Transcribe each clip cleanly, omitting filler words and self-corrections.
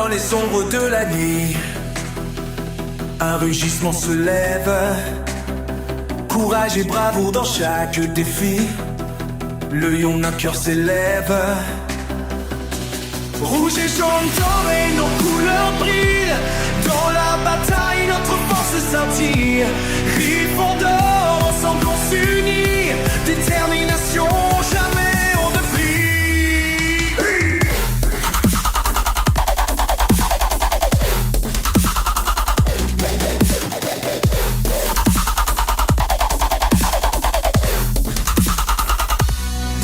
Dans les ombres de la nuit, un rugissement se lève. Courage et bravoure dans chaque défi. Le lion d'un cœur s'élève. Rouge et jaune doré, nos couleurs brillent. Dans la bataille, notre force scintille. Griffons d'or, ensemble on s'unit. Détermination, jamais on ne plie.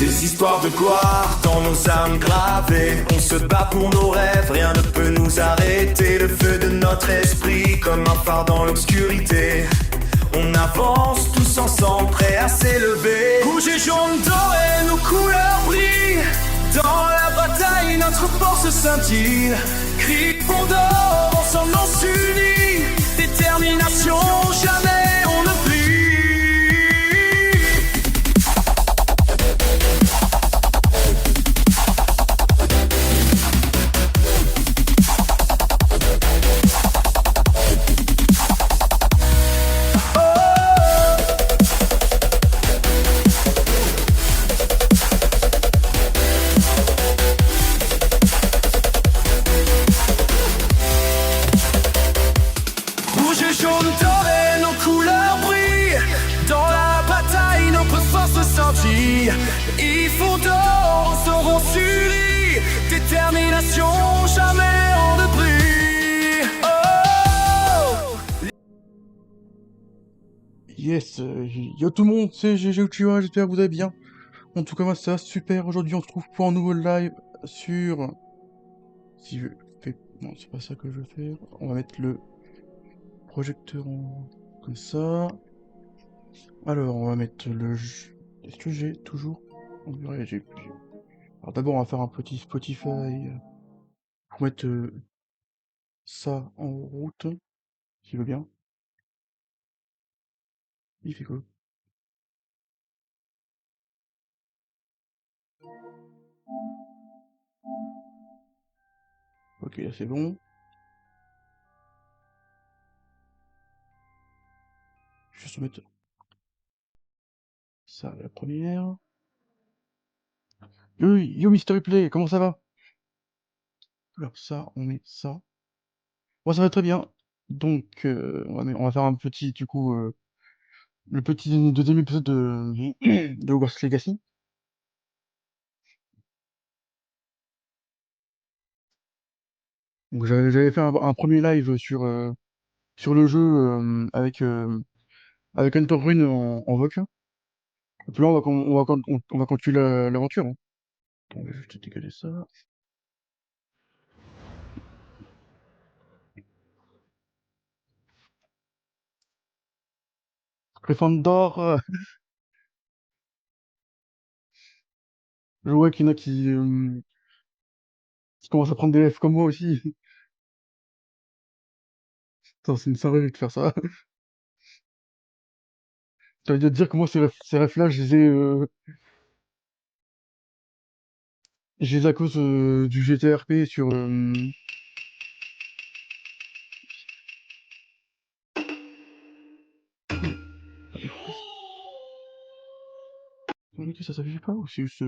Des histoires de gloire dans nos âmes gravées. On se bat pour nos rêves, rien ne peut nous arrêter. Le feu de notre esprit comme un phare dans l'obscurité. On avance tous ensemble, prêts à s'élever. Rouge et jaune doré, nos couleurs brillent. Dans la bataille, notre force scintille. Griffons d'or, ensemble on s'unit. Détermination, jamais on ne plie. Ils font d'or, seront suris. Détermination, jamais on ne brille. Oh! Yes, yo tout le monde, c'est GG Uchiwa, j'espère que vous allez bien. En tout cas, moi ça va super. Aujourd'hui, on se trouve pour un nouveau live sur... Si je fais... Non, c'est pas ça que je veux faire. On va mettre le projecteur en... comme ça. Alors, on va mettre le... Est-ce que j'ai toujours... Ouais, j'ai... Alors d'abord, on va faire un petit Spotify pour mettre ça en route, s'il veut bien. Il fait quoi? Ok, là c'est bon. Je vais juste mettre ça, la première. Yo Mystery Play, comment ça va? Alors ça, on met ça. Moi ça va très bien. Donc, on va faire un petit, du coup, le petit deuxième épisode de Hogwarts Legacy. Donc j'avais fait un premier live sur le jeu avec Hunter Rune en voc. Et puis là, on va continuer l'aventure, hein. Attends, je vais juste décaler ça. Gryffondor, je vois qu'il y en a qui commencent à prendre des lèvres comme moi aussi. Putain, c'est une singerie de faire ça. T'as envie de dire que moi, ces refs-là, je les ai à cause du GTRP sur... Ok, ça s'affiche pas ou c'est juste...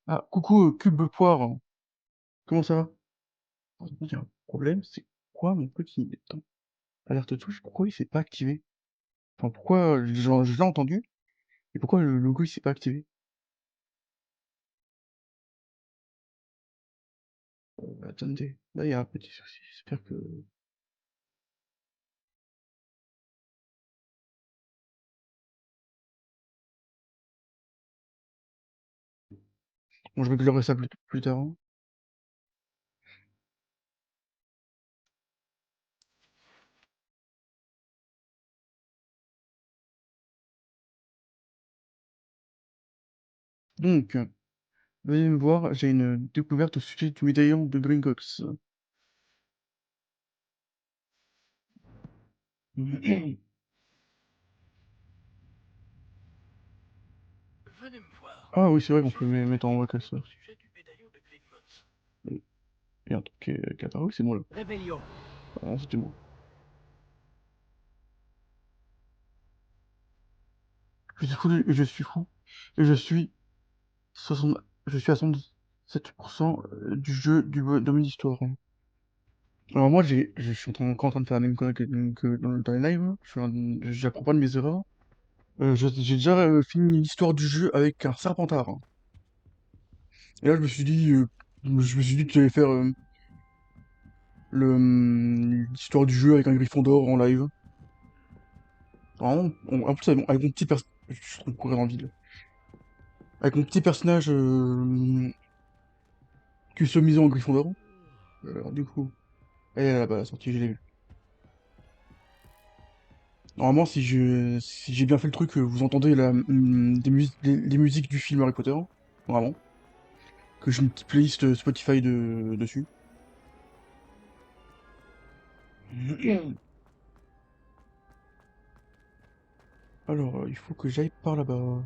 Ah, coucou, Cube Poire. Comment ça va? Il y a un problème, c'est quoi mon truc qui... Attends, alerte touche, pourquoi il s'est pas activé? Enfin, pourquoi... je l'ai entendu, et pourquoi le logo il s'est pas activé? Attendez, là il y a un petit souci, j'espère que... Bon, je vais réglerai ça plus tard, hein. Donc, veuillez me voir, j'ai une découverte au sujet du médaillon de Gringotts. Ah oui, c'est vrai qu'on peut mettre en voix comme ça. Il y a un truc qui est apparu, c'est moi là. Rébellion. Ah non, c'était moi. Je suis fou, et je suis fou. Et je suis 60... Je suis à 67% du jeu du domaine d'histoire. Alors moi, je suis encore en train de faire la même connerie que dans les lives, hein. J'apprends pas de mes erreurs. J'ai déjà fini l'histoire du jeu avec un Serpentard, hein. Et là, je me suis dit que j'allais faire l'histoire du jeu avec un Gryffondor en live. Vraiment, en plus, avec mon petit personnage, je suis en train de courir dans le vide, là. Avec mon petit personnage customisé en Gryffondor. Alors du coup, elle est là-bas, la sortie, je l'ai vue. Normalement, si j'ai bien fait le truc, vous entendez les musiques du film Harry Potter. Vraiment. Que j'ai une petite playlist Spotify dessus. Alors, il faut que j'aille par là-bas.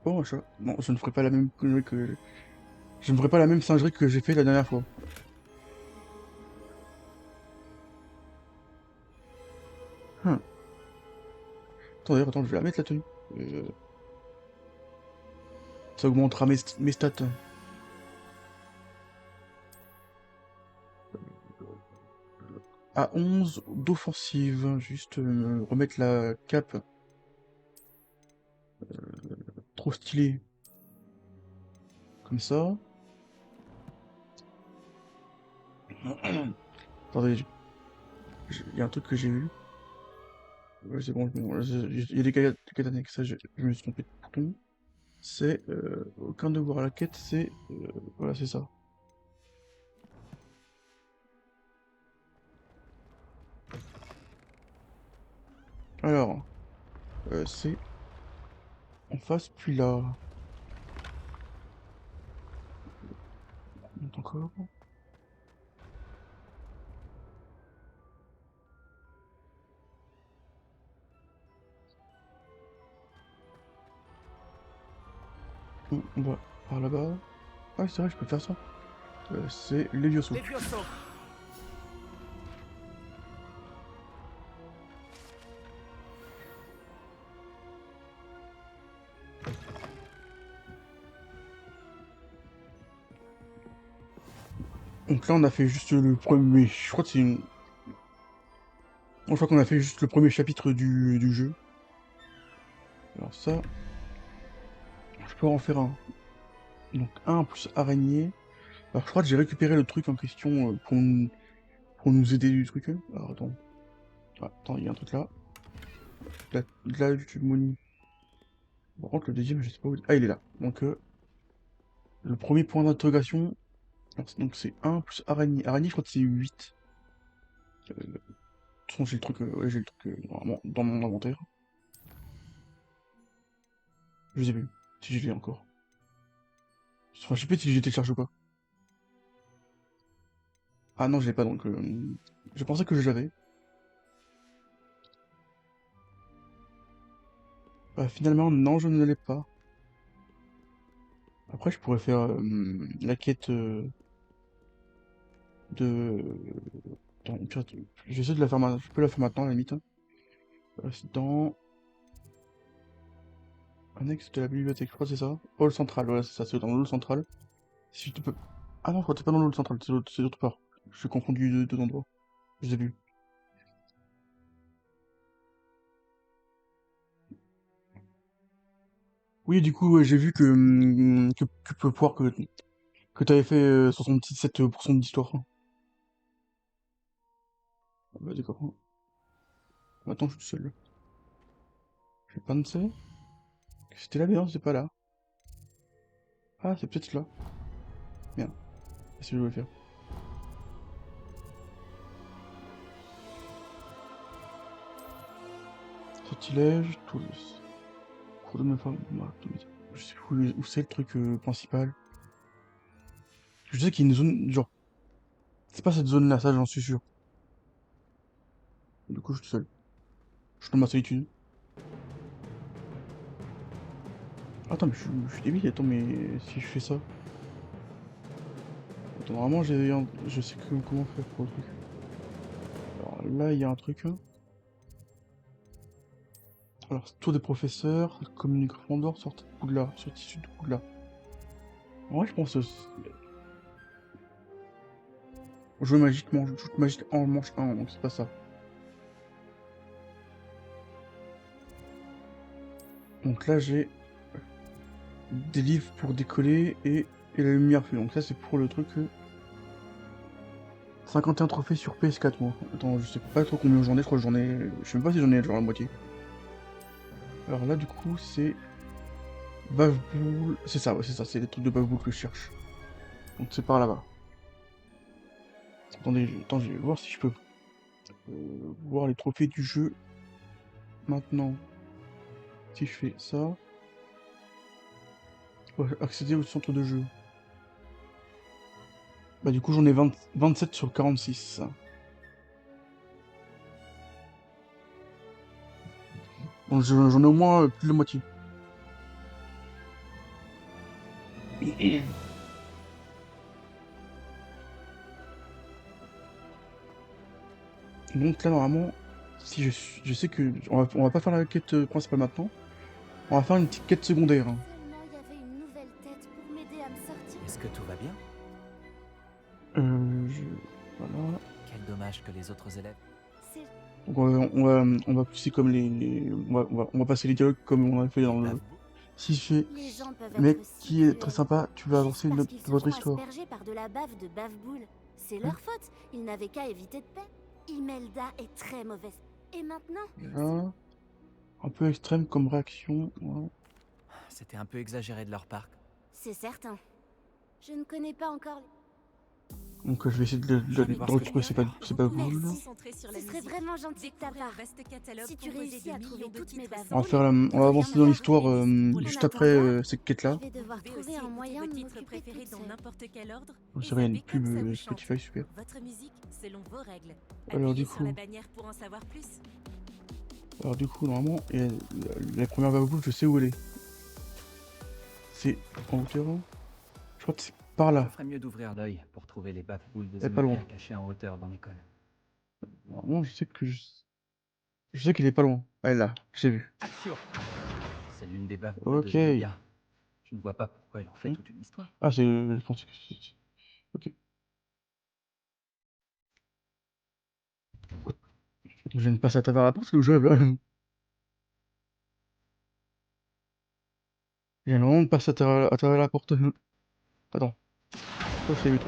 Oh, un chat. Non, je ne ferai pas la même connerie que... Je ne ferai pas la même singerie que j'ai fait la dernière fois. Hum. Attends, je vais la mettre la tenue. Euh, Ça augmentera mes stats. À 11 d'offensive. Juste remettre la cape. Trop stylé. Comme ça. Attendez, il y a un truc que j'ai vu. Ouais, c'est bon, il y a des quêtes annexes, ça, je me suis trompé de bouton. C'est aucun devoir à la quête, c'est voilà, c'est ça. Alors, c'est en face, puis là. On monte encore. On va par là-bas. Ah, c'est vrai, je peux faire ça. C'est Levioso. Levioso. Donc là, on a fait juste le premier. Je crois que c'est une. Je crois qu'on a fait juste le premier chapitre du jeu. Alors ça, je peux en faire un. Donc un plus araignée. Alors je crois que j'ai récupéré le truc en question pour nous aider du truc. Alors attends. Ah, attends, il y a un truc là. Là, tu moni. Par contre, le deuxième, je sais pas où. Ah, il est là. Donc, le premier point d'interrogation. Donc, c'est un plus araignée. Araignée, je crois que c'est 8. De toute façon, j'ai le truc, ouais, j'ai le truc normalement dans mon inventaire. Je sais plus si je l'ai encore. Enfin, je sais plus si j'ai téléchargé ou pas. Ah non, je l'ai pas donc. Je pensais que je l'avais. Bah, finalement, non, je ne l'ai pas. Après, je pourrais faire la quête de. Attends, au pire, je vais essayer de la faire maintenant. Je peux la faire maintenant, à la limite, hein. C'est dans. Annexe de la bibliothèque, je crois que c'est ça. Hall central, voilà, c'est ça, c'est dans le hall central. Si je te peux. Ah non, je crois que c'est pas dans le hall central, c'est l'autre part. Je suis confondu deux endroits. Je les ai vus. Oui, du coup, ouais, j'ai vu que tu peux voir que t'avais fait 77% d'histoire, hein. Ah bah d'accord. Attends, je suis tout seul. Je vais pas de ça. C'était là, mais non, c'est pas là. Ah, c'est peut-être là. Merde. Qu'est-ce que je voulais faire? Sortilège, Toulouse. Cours de ma femme. Je sais plus où c'est le truc principal. Je sais qu'il y a une zone, genre, c'est pas cette zone-là, ça j'en suis sûr. Du coup, je suis tout seul. Je suis dans ma solitude. Attends, mais je suis débile, attends, mais si je fais ça. Attends, normalement, je sais comment faire pour le truc. Alors là, il y a un truc. Hein. Alors, tour des professeurs, communique Gryffondor, sortie de Poudlard, sortie de Poudlard. Ouais, je pense. Jeu magique, magique en manche 1, donc c'est pas ça. Donc là, j'ai des livres pour décoller et la lumière fut. Donc ça, c'est pour le truc. 51 trophées sur PS4, moi. Attends, je sais pas trop combien j'en ai, je crois que j'en ai. Je sais même pas si j'en ai genre la moitié. Alors là, du coup, c'est. Bavboul. C'est ça, ouais, c'est ça, c'est les trucs de Bavboul que je cherche. Donc c'est par là-bas. Attendez, je vais voir si je peux voir les trophées du jeu maintenant. Si je fais ça. Ouais, accéder au centre de jeu. Bah du coup j'en ai 27 sur 46. Donc j'en ai au moins plus de la moitié. Donc là normalement, si je sais que on va pas faire la quête principale maintenant. On va faire une petite quête secondaire. Hein. Seulement il y avait une nouvelle tête pour m'aider à me sortir. Est-ce que tout va bien? Je... Voilà. Quel dommage que les autres élèves... C'est Donc on va pousser comme on va passer les dialogues comme on a fait dans le... Bavboul? Si je fais... les gens peuvent Mec être si qui est cruels. très sympa, tu vas avancer Juste parce qu'ils se votre font histoire. asperger par de la bave de Bavboul. C'est Hein leur faute. Ils n'avaient qu'à éviter de paix. Imelda est très mauvaise. Et maintenant, Là, un peu extrême comme réaction. Ouais. C'était un peu exagéré de leur part. c'est certain. Je ne connais pas encore les... Donc je vais essayer Je vais voir de ce que retrouver, je peux c'est pas vous. Merci. Ce serait vraiment gentil de ta part. Si tu réussis à trouver toutes mes baves, On va avancer dans l'histoire juste après cette quête-là. je vais devoir trouver un moyen de m'occuper préférés toute dans seule. n'importe quel ordre. Donc et c'est rien, une zappez comme pub ça vous chante. Spotify, super. Votre musique selon vos règles. Alors, Appuyez du sur la coup- bannière pour en savoir plus. Alors du coup, normalement, la première Bavboul, je sais où elle est. C'est en hauteur. Je crois que c'est par Je là. ferais mieux d'ouvrir l'œil pour trouver les bafouilles de Elle est pas loin. Zenobia cachées en hauteur dans l'école. Normalement, je sais qu'elle est pas loin. Elle est là, j'ai vu. Action! C'est l'une des bafouilles Ok. de Zenobia. Je ne vois pas pourquoi elle en fait Hmm. toute une histoire. Ah, je pensais que c'est... Ok. Je viens de passer à travers la porte, c'est le jeu, là. Je viens vraiment de passer à travers la porte. Attends. Ça, c'est vite.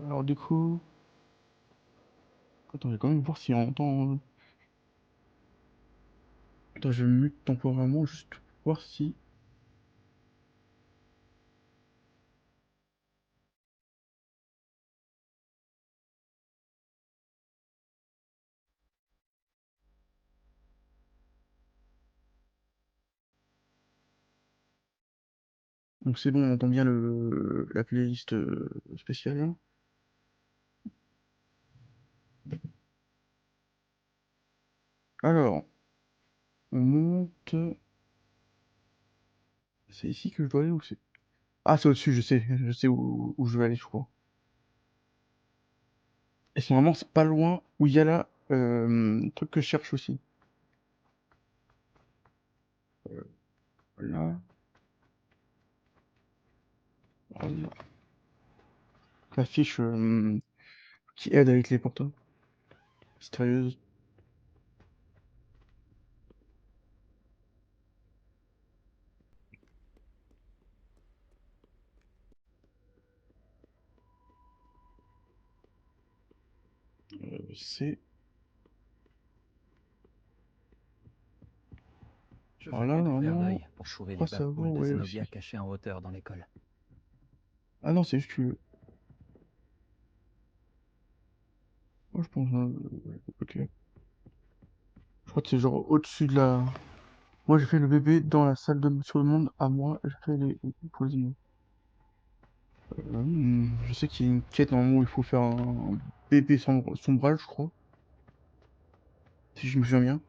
Alors, du coup... Attends, je vais quand même voir si on entend... Attends, je mute temporairement, juste pour voir si... Donc c'est bon, on entend bien la playlist spéciale, là. Alors, on monte... C'est ici que je dois aller ou c'est... Ah, c'est au-dessus, je sais où je vais aller, je crois. Et c'est vraiment c'est pas loin où il y a là, truc que je cherche aussi. Là. Voilà. La fiche qui aide avec les portails. Mystérieuse. C'est... Je Alors ferais là, mieux d'ouvrir normalement, l'œil pour trouver crois les bafouilles savoir de où elle est Zenobia aussi. cachées en hauteur dans l'école. Ah non, c'est juste que... Moi, je pense... ok. Je crois que c'est genre au-dessus de la... Moi, j'ai fait le bébé dans la salle de... sur le monde. À moi, j'ai fait les... pour les animaux. Je sais qu'il y a une quête normalement où il faut faire un bébé sombrage, je crois. Si je me souviens bien.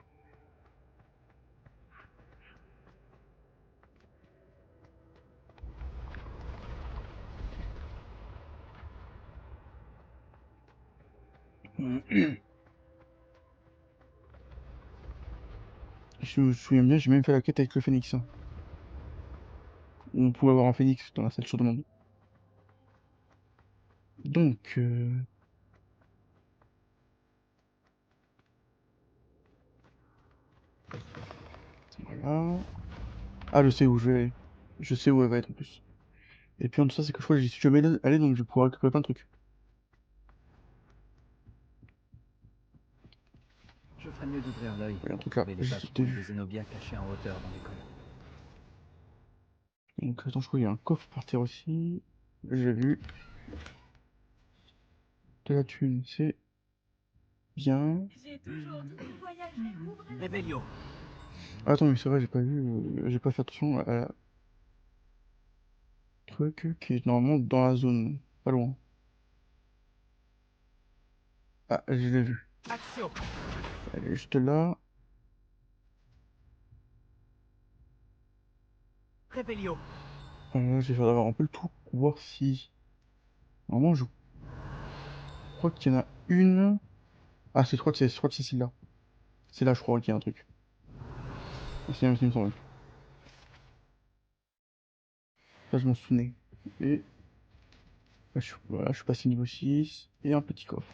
Je me souviens bien, j'ai même fait la quête avec le phénix, hein. On pouvait avoir un phénix dans la salle sur demande. Donc, voilà. Ah, je sais où je vais aller. Je sais où elle va être en plus. Et puis en tout ça, c'est que je crois que j'y suis jamais allé, donc je vais pouvoir récupérer plein de trucs. Je ferais mieux d'ouvrir l'œil Il y a un pour truc là, trouver les j'ai bases déjà boules de vu. Zenobia cachées en hauteur dans l'école. Donc attends, je crois qu'il y a un coffre par terre aussi. J'ai vu. De la thune, c'est bien. Rebelio. Attends, mais c'est vrai, j'ai pas vu, j'ai pas fait attention à la truc qui est normalement dans la zone, pas loin. Ah, je l'ai vu. Action. Elle est juste là. Rebelio. Je vais faire d'avoir un peu le tour pour voir si... Normalement, je crois qu'il y en a une... Ah, je crois que c'est celle-là. C'est là, je crois qu'il y a un truc. C'est bien ce qu'il me semble. Ça, je m'en souvenais. Et... Là, voilà, je suis passé niveau 6. Et un petit coffre.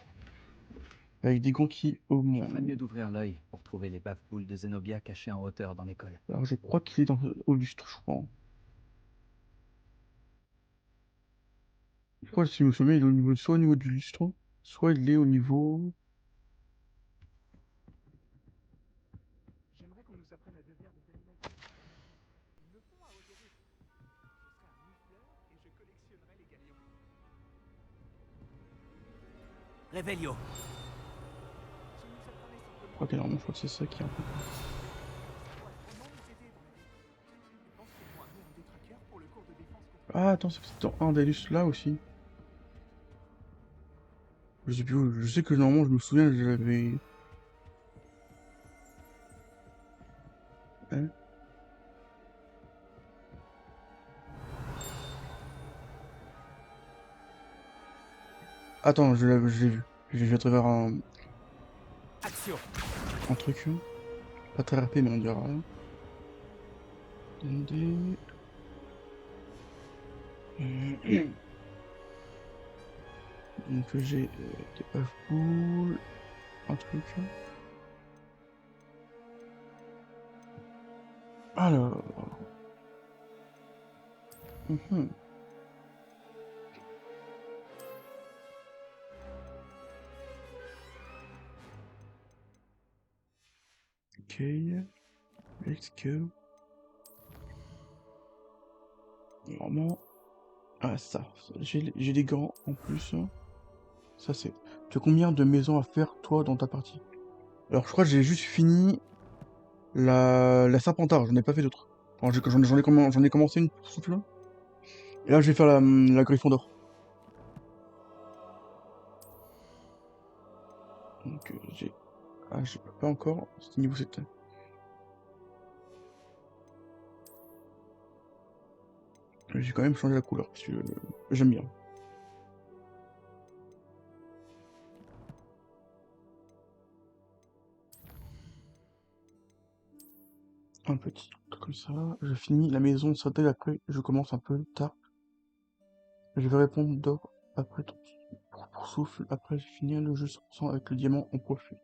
Avec des conquis au Je ferais moins. mieux d'ouvrir l'œil pour trouver les baves boules de Zenobia cachées en hauteur dans l'école. Alors, je crois qu'il est dans... au lustre, je crois. Je crois que si je me souviens, il est au niveau... soit au niveau du lustre, soit il est au niveau... Rebelio. Ok, normalement, je crois que c'est ça qui est un peu... Ah, attends, c'est peut-être dans un des lustres là aussi. Je sais plus où, je sais que normalement, je me souviens, je l'avais... Hein. Attends, je l'ai vu. Je vais à travers Action. un truc. Pas très rapide, mais on dira. Attendez. Donc j'ai des puff-boules, un truc. Alors. Mhm. Ok, let's go. Normalement. Ah, ça. J'ai des gants en plus. Ça, c'est. Tu as combien de maisons à faire, toi, dans ta partie? Alors, je crois que j'ai juste fini la Serpentard, j'en ai pas fait d'autres. Alors, j'en ai commencé une pour souffle. Et là, je vais faire la Gryffondor. Donc, j'ai. Ah, j'ai pas encore. C'est niveau 7. J'ai quand même changé la couleur parce que j'aime bien. Un petit truc comme ça. Je finis la maison de Sardel, après je commence un peu tard. Je vais répondre d'or après pour souffle. Après j'ai fini le jeu 100% avec le diamant, on profite.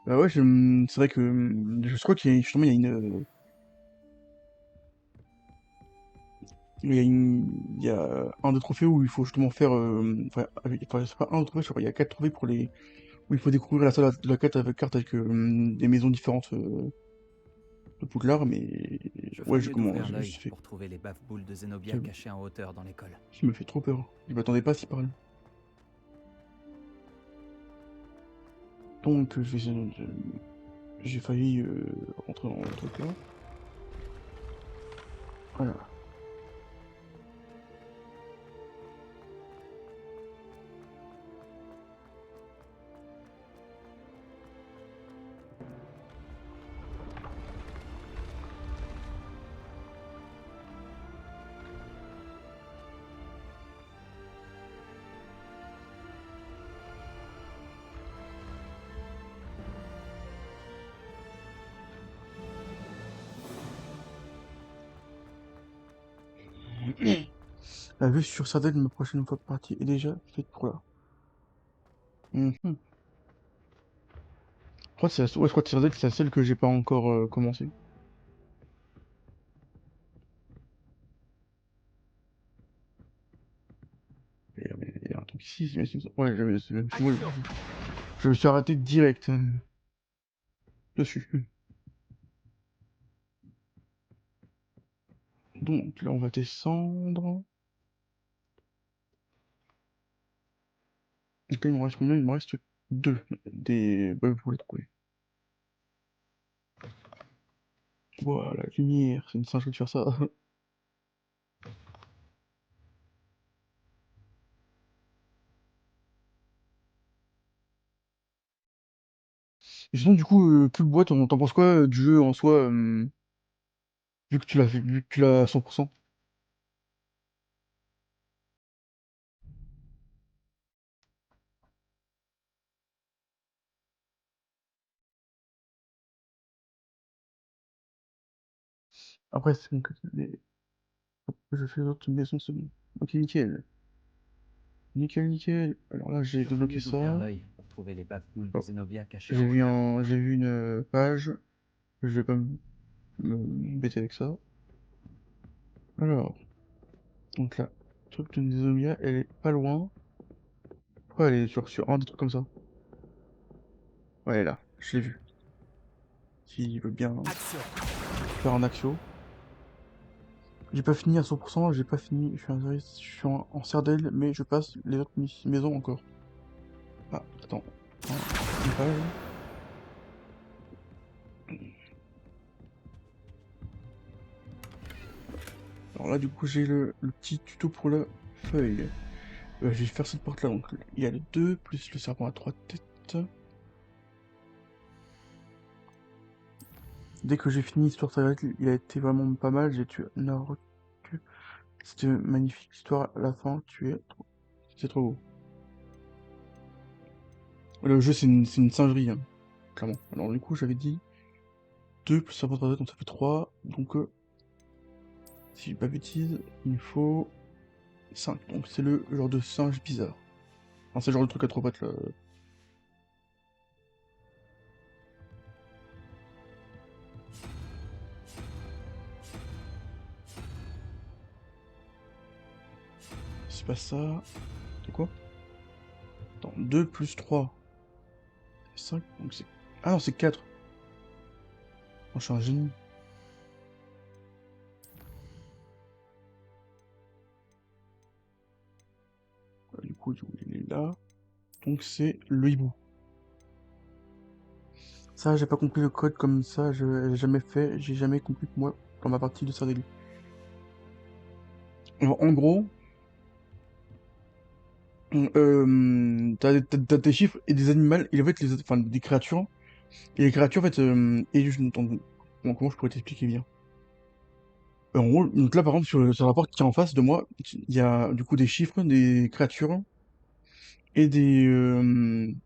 Bah ouais, c'est vrai que je crois qu'il y a justement il y a un des trophées où il faut justement faire enfin, c'est pas un des trophées, je crois, il y a 4 trophées pour les où il faut découvrir la salle de la carte avec des maisons différentes de Poudlard, mais Je ouais, ferais mieux d'ouvrir l'œil pour trouver les baves boules de Zenobia ça, cachées en hauteur dans l'école. ça me fait trop peur. Je m'attendais pas à s'y parler. Donc j'ai failli rentrer dans le truc là. Voilà. La vue sur Sardaigne de ma prochaine fois partie est déjà faite pour là. Je crois que c'est ouais, je crois que Sardaigne, c'est la seule que j'ai pas encore commencé. Il y a un truc ici, ouais, je me suis arrêté direct dessus. Donc là, on va descendre. Donc là, il me reste combien? Il me reste deux des bulbes pour les trouver. Voilà, lumière, c'est une singerie de faire ça. Et sinon, du coup, Cube Boîte, t'en penses quoi du jeu en soi, vu que tu l'as fait, vu que tu l'as à 100%? Après, c'est bon que je fais l'autre maison, c'est bon. Ok, nickel. Nickel, nickel. Alors là, j'ai Surtout débloqué mieux d'ouvrir ça. l'œil pour trouver les bafoules de Oh, Zenobia cachées en hauteur. j'ai vu une page. Je vais pas me bêter avec ça. Alors, donc là, truc de Nezomia, elle est pas loin. Pourquoi elle est sur un des trucs comme ça? Ouais, elle est là, je l'ai vu. S'il veut bien faire un axio. J'ai pas fini à 100%, j'ai pas fini, je suis en Sardaigne, mais je passe les autres maisons encore. Ah, attends. Une page. Alors là, du coup, j'ai le petit tuto pour la feuille. Je vais faire cette porte-là. Donc, il y a le 2 plus le serpent à 3 têtes. Dès que j'ai fini Histoire Sardaigne, il a été vraiment pas mal. J'ai tué Naruto. C'était une magnifique histoire. À la fin, c'est trop beau. Le jeu, c'est une singerie, hein, clairement. Alors, du coup, j'avais dit 2 plus serpent à 3 têtes, donc ça fait 3. Donc, si je dis pas de bêtises, il me faut 5. Donc, c'est le genre de singe bizarre. Enfin, c'est le genre de truc à 3 pattes là. C'est pas ça. C'est quoi? Attends, 2 plus 3. 5, donc c'est... Ah non, c'est 4. Oh, je suis un génie. Du coup, il est là. Donc c'est le hibou. Ça, j'ai pas compris le code comme ça, je l'ai jamais fait, j'ai jamais compris pour moi dans ma partie de Stardew. En gros, t'as des chiffres et des animaux, et en fait, enfin, des créatures. Et les créatures, en fait, comment je pourrais t'expliquer bien? En gros, donc là, par exemple, sur le rapport qui est en face de moi, il y a du coup des chiffres, des créatures, et des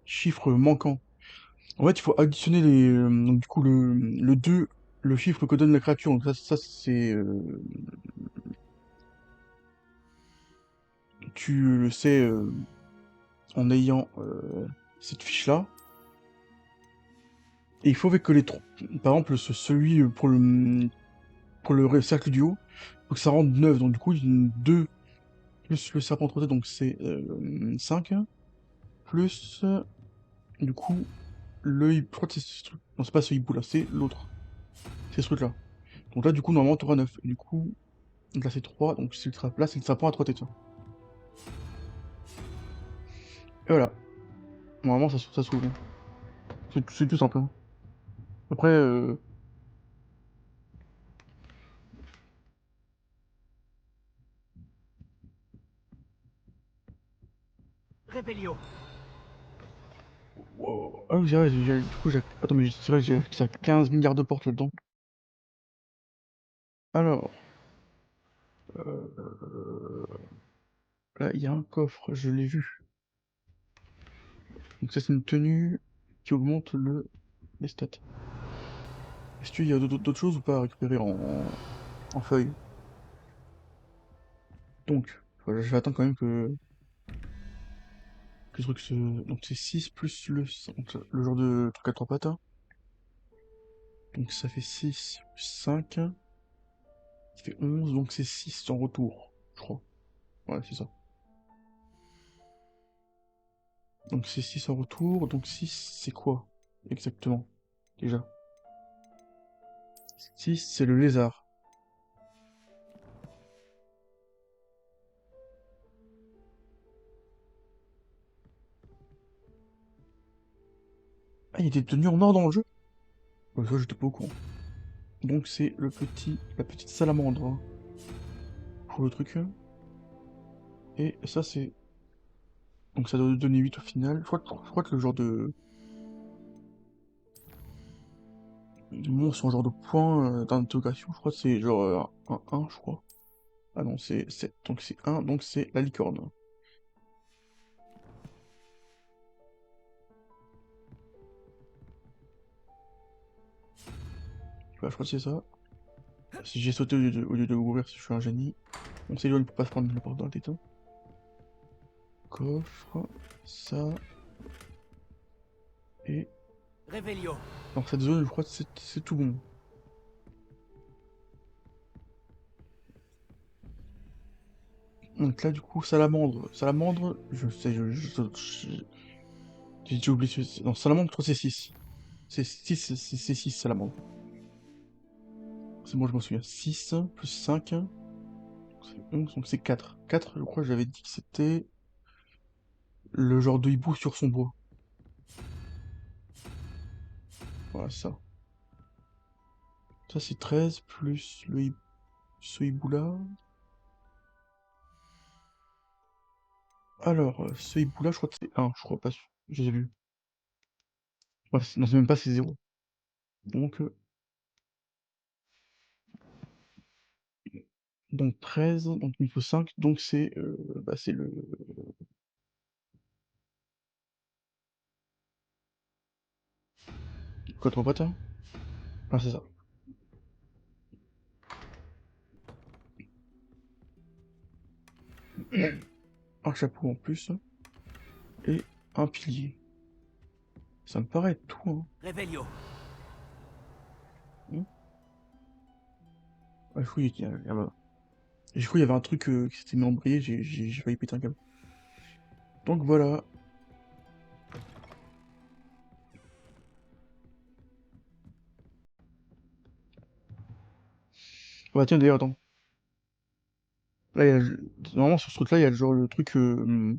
chiffres manquants. En fait, il faut additionner donc du coup, le 2, le chiffre que donne la créature, donc ça c'est... tu le sais en ayant cette fiche-là. Et il faut avec que les trois... Par exemple, celui pour le cercle du haut, faut que ça rende 9. Donc du coup, 2 plus le serpent trotté, donc c'est 5. Plus, du coup, je crois que c'est ce truc. Non, c'est pas ce hibou là, c'est l'autre. C'est ce truc-là. Donc là, du coup, normalement, t'auras 9. Et du coup, donc là, c'est 3. Donc là, c'est le serpent à 3 têtes. Et voilà. Normalement, ça s'ouvre. C'est tout simple, hein. Après, Rébellion. wow. Ah oui, c'est vrai, du coup, attends, mais c'est vrai, j'ai ça 15 milliards de portes là-dedans. Alors, euh, là, il y a un coffre, je l'ai vu. Donc ça, c'est une tenue qui augmente les stats. Est-ce qu'il y a d'autres choses ou pas à récupérer en feuilles? Donc, voilà, je vais attendre quand même que le truc se... Donc c'est 6 plus le genre de truc à 3 pattes. Hein. Donc ça fait 6 plus 5. Ça fait 11, donc c'est 6 en retour, je crois. Ouais, c'est ça. Donc c'est 6 en retour, donc 6 c'est quoi exactement déjà? 6 c'est le lézard. Ah, il était tenu en or dans le jeu? Ouais, ça j'étais pas au courant. Donc c'est la petite salamandre. Hein, pour le truc. Et ça c'est... Donc ça doit donner 8 au final. Je crois que le genre de monstre, un genre de point d'interrogation, je crois que c'est genre un 1, je crois. Ah non, c'est 7, donc c'est 1, donc c'est la licorne. Voilà, je crois que c'est ça. Si j'ai sauté au lieu de ouvrir, je suis un génie. On s'éloigne pour pas se prendre la porte dans le téton. Coffre, ça, et... Revelio. Dans cette zone, je crois que c'est tout bon. Donc là, du coup, salamandre. Salamandre, je sais, j'ai déjà oublié. Non, salamandre, je crois que c'est 6. C'est 6 salamandre. C'est bon, je m'en souviens. 6 plus 5, c'est 11, donc c'est 4. 4, je crois que j'avais dit que c'était le genre de hibou sur son bois. Voilà, ça. Ça, c'est 13 plus ce hibou-là. Alors, ce hibou-là, je crois que c'est 1, je crois pas. Je les ai vus. Ouais, non, c'est même pas, c'est 0. Donc, 13, donc il faut 5, donc c'est le... Quoi, trop pote, hein? Ah, c'est ça. Un chapeau en plus, et un pilier. Ça me paraît être tout, hein. Revelio. Hmm. Ouais, je crois qu'il y a... J'ai cru qu'il y avait un truc qui s'était mis en briller, j'ai failli péter un câble. Donc voilà. Bah tiens, d'ailleurs, attends. Là, normalement, sur ce truc-là, il y a genre le truc... Bon,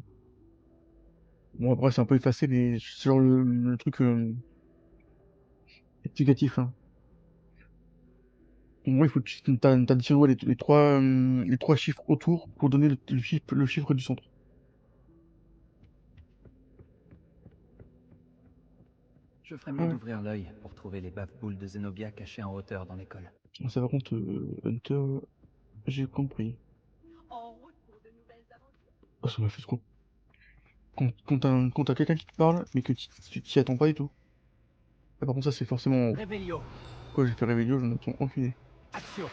après, c'est un peu effacé, mais c'est genre le truc explicatif, hein. En gros, il faut que t'additionnes ouais, les trois chiffres autour pour donner le chiffre du centre. Je ferais Ah mieux ouais. d'ouvrir l'œil pour trouver les bafles de Zenobia cachées en hauteur dans l'école. Ça, par contre, Hunter, j'ai compris. Oh, ça m'a fait trop. Quand t'as quelqu'un qui te parle, mais que tu t'y attends pas du tout. Ah, par contre, ça, c'est forcément... Revelio. Quoi, j'ai fait Réveillon, j'en attends enculé. Action.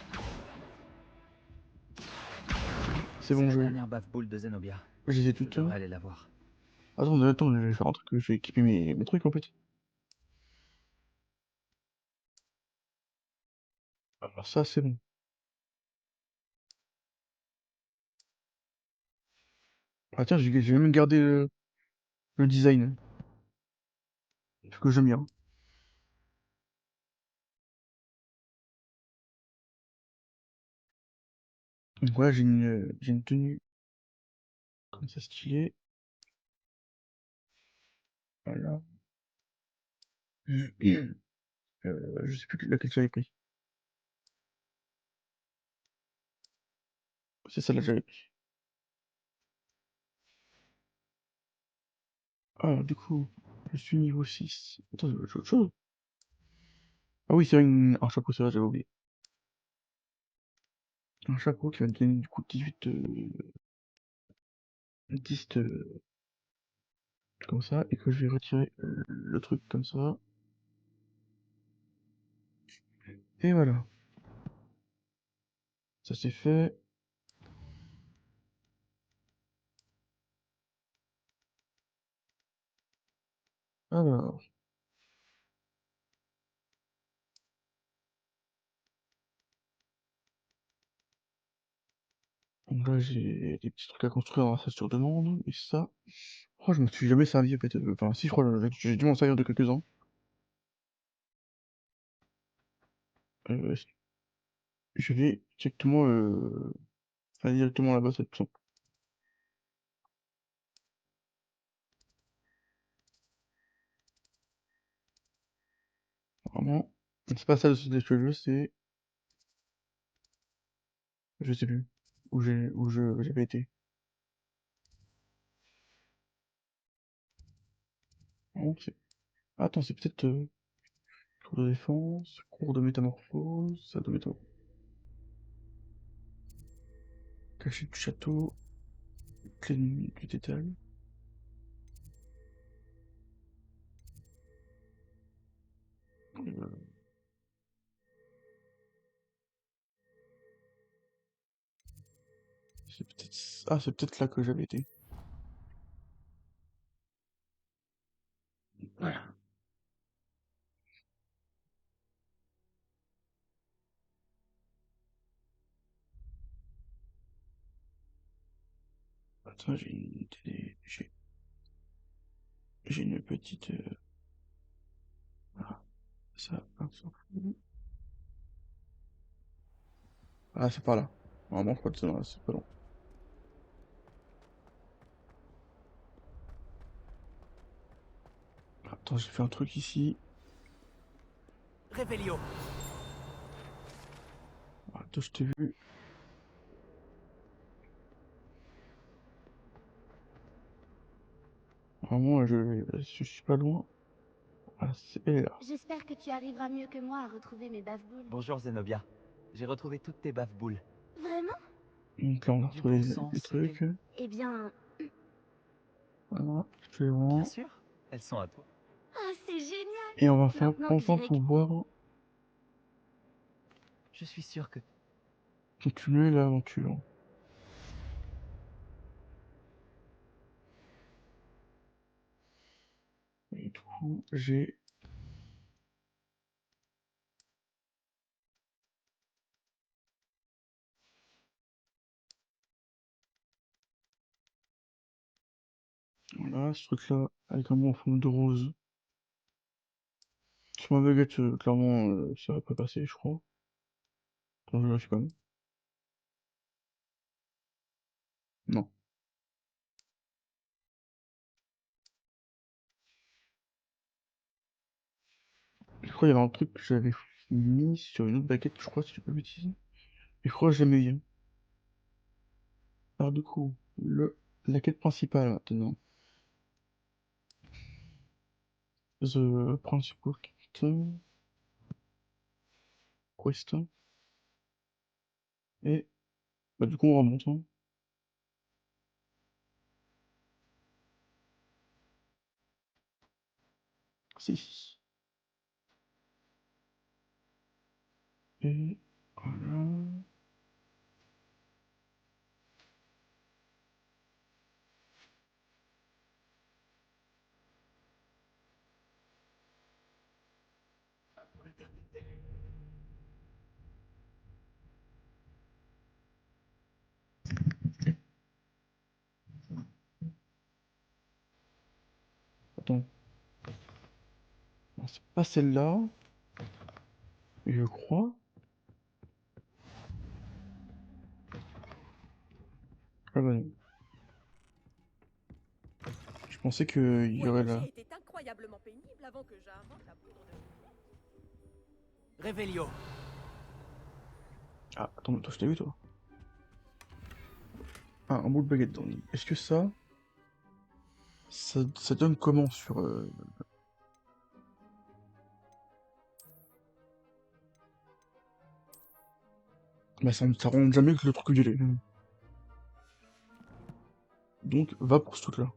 C'est C'est bon, la dernière baffe-boule de Zenobia. je les ai Je toutes. devrais aller la voir. Attends, je vais faire un truc, je vais équiper mes trucs en fait. Alors ça, c'est bon. Ah tiens, j'ai même gardé le design. Ce que j'aime bien. Donc voilà, j'ai une tenue comme ça stylée. Voilà. Je sais plus laquelle j'avais pris. C'est celle-là que j'avais pris. Ah, du coup, je suis niveau 6. Attends, j'ai autre chose. Ah oui, c'est un chapeau, c'est vrai, j'avais oublié. Un chapeau qui va me donner du coup 18, 10 comme ça, et que je vais retirer le truc comme ça. Et voilà. Ça c'est fait. Alors. Donc là, j'ai des petits trucs à construire dans ça sur demande, et ça. Oh, je me suis jamais servi en fait. Enfin, si, je crois que j'ai dû m'en servir de quelques-uns. Euh, je vais directement, aller directement là-bas, c'est plus simple. Vraiment. C'est pas ça le ce que je veux, c'est. Je sais plus. J'avais été. Non, c'est. Attends, c'est peut-être. Tour de défense, cours de métamorphose, ça doit être. Cachette du château, clé du détail. Euh, c'est peut-être. Ah, c'est peut-être là que j'avais été. Voilà. Attends, j'ai une télé. J'ai une petite. Voilà. Ça, on s'en fout. Ah, c'est par là. Normalement, je crois que c'est c'est pas long. Attends, j'ai fait un truc ici. Revelio. Attends, je t'ai vu. Vraiment, je suis pas loin. Ah, elle est là. J'espère que tu arriveras mieux que moi à retrouver mes baffe-boules. Bonjour Zenobia. J'ai retrouvé toutes tes baffes-boules. Vraiment? Donc là, on a Du retrouvé bon sang, les c'est quel... trucs. Eh bien... Voilà, je vais Bien voir. sûr, elles sont à toi. Ah, c'est génial! Et on va Maintenant que enfin j'ai pouvoir Je suis sûr que... continuer l'aventure. Et du coup, j'ai. Voilà, ce truc-là, avec un mot en forme de rose. Sur ma baguette, clairement, ça va pas passer, je crois. Attends, je vérifie quand même. Non. Je crois qu'il y avait un truc que j'avais mis sur une autre baguette, je crois, si je dis pas de bêtises. Et je crois que j'aimais bien. Alors du coup, la quête principale maintenant. The Principal Quest. Et bah du coup on remonte. Hein. Si. Et voilà. Attends. Non, c'est pas celle-là. Je crois. Ah bah non. Je pensais qu'il y aurait là. était incroyablement pénible avant que j'invente la poudre de... Revelio. Ah, attends, toi je t'ai vu toi. Ah, un bout de baguette dans Est-ce que ça donne comment sur. Bah ça rend jamais que le truc violet. Donc va pour ce truc-là.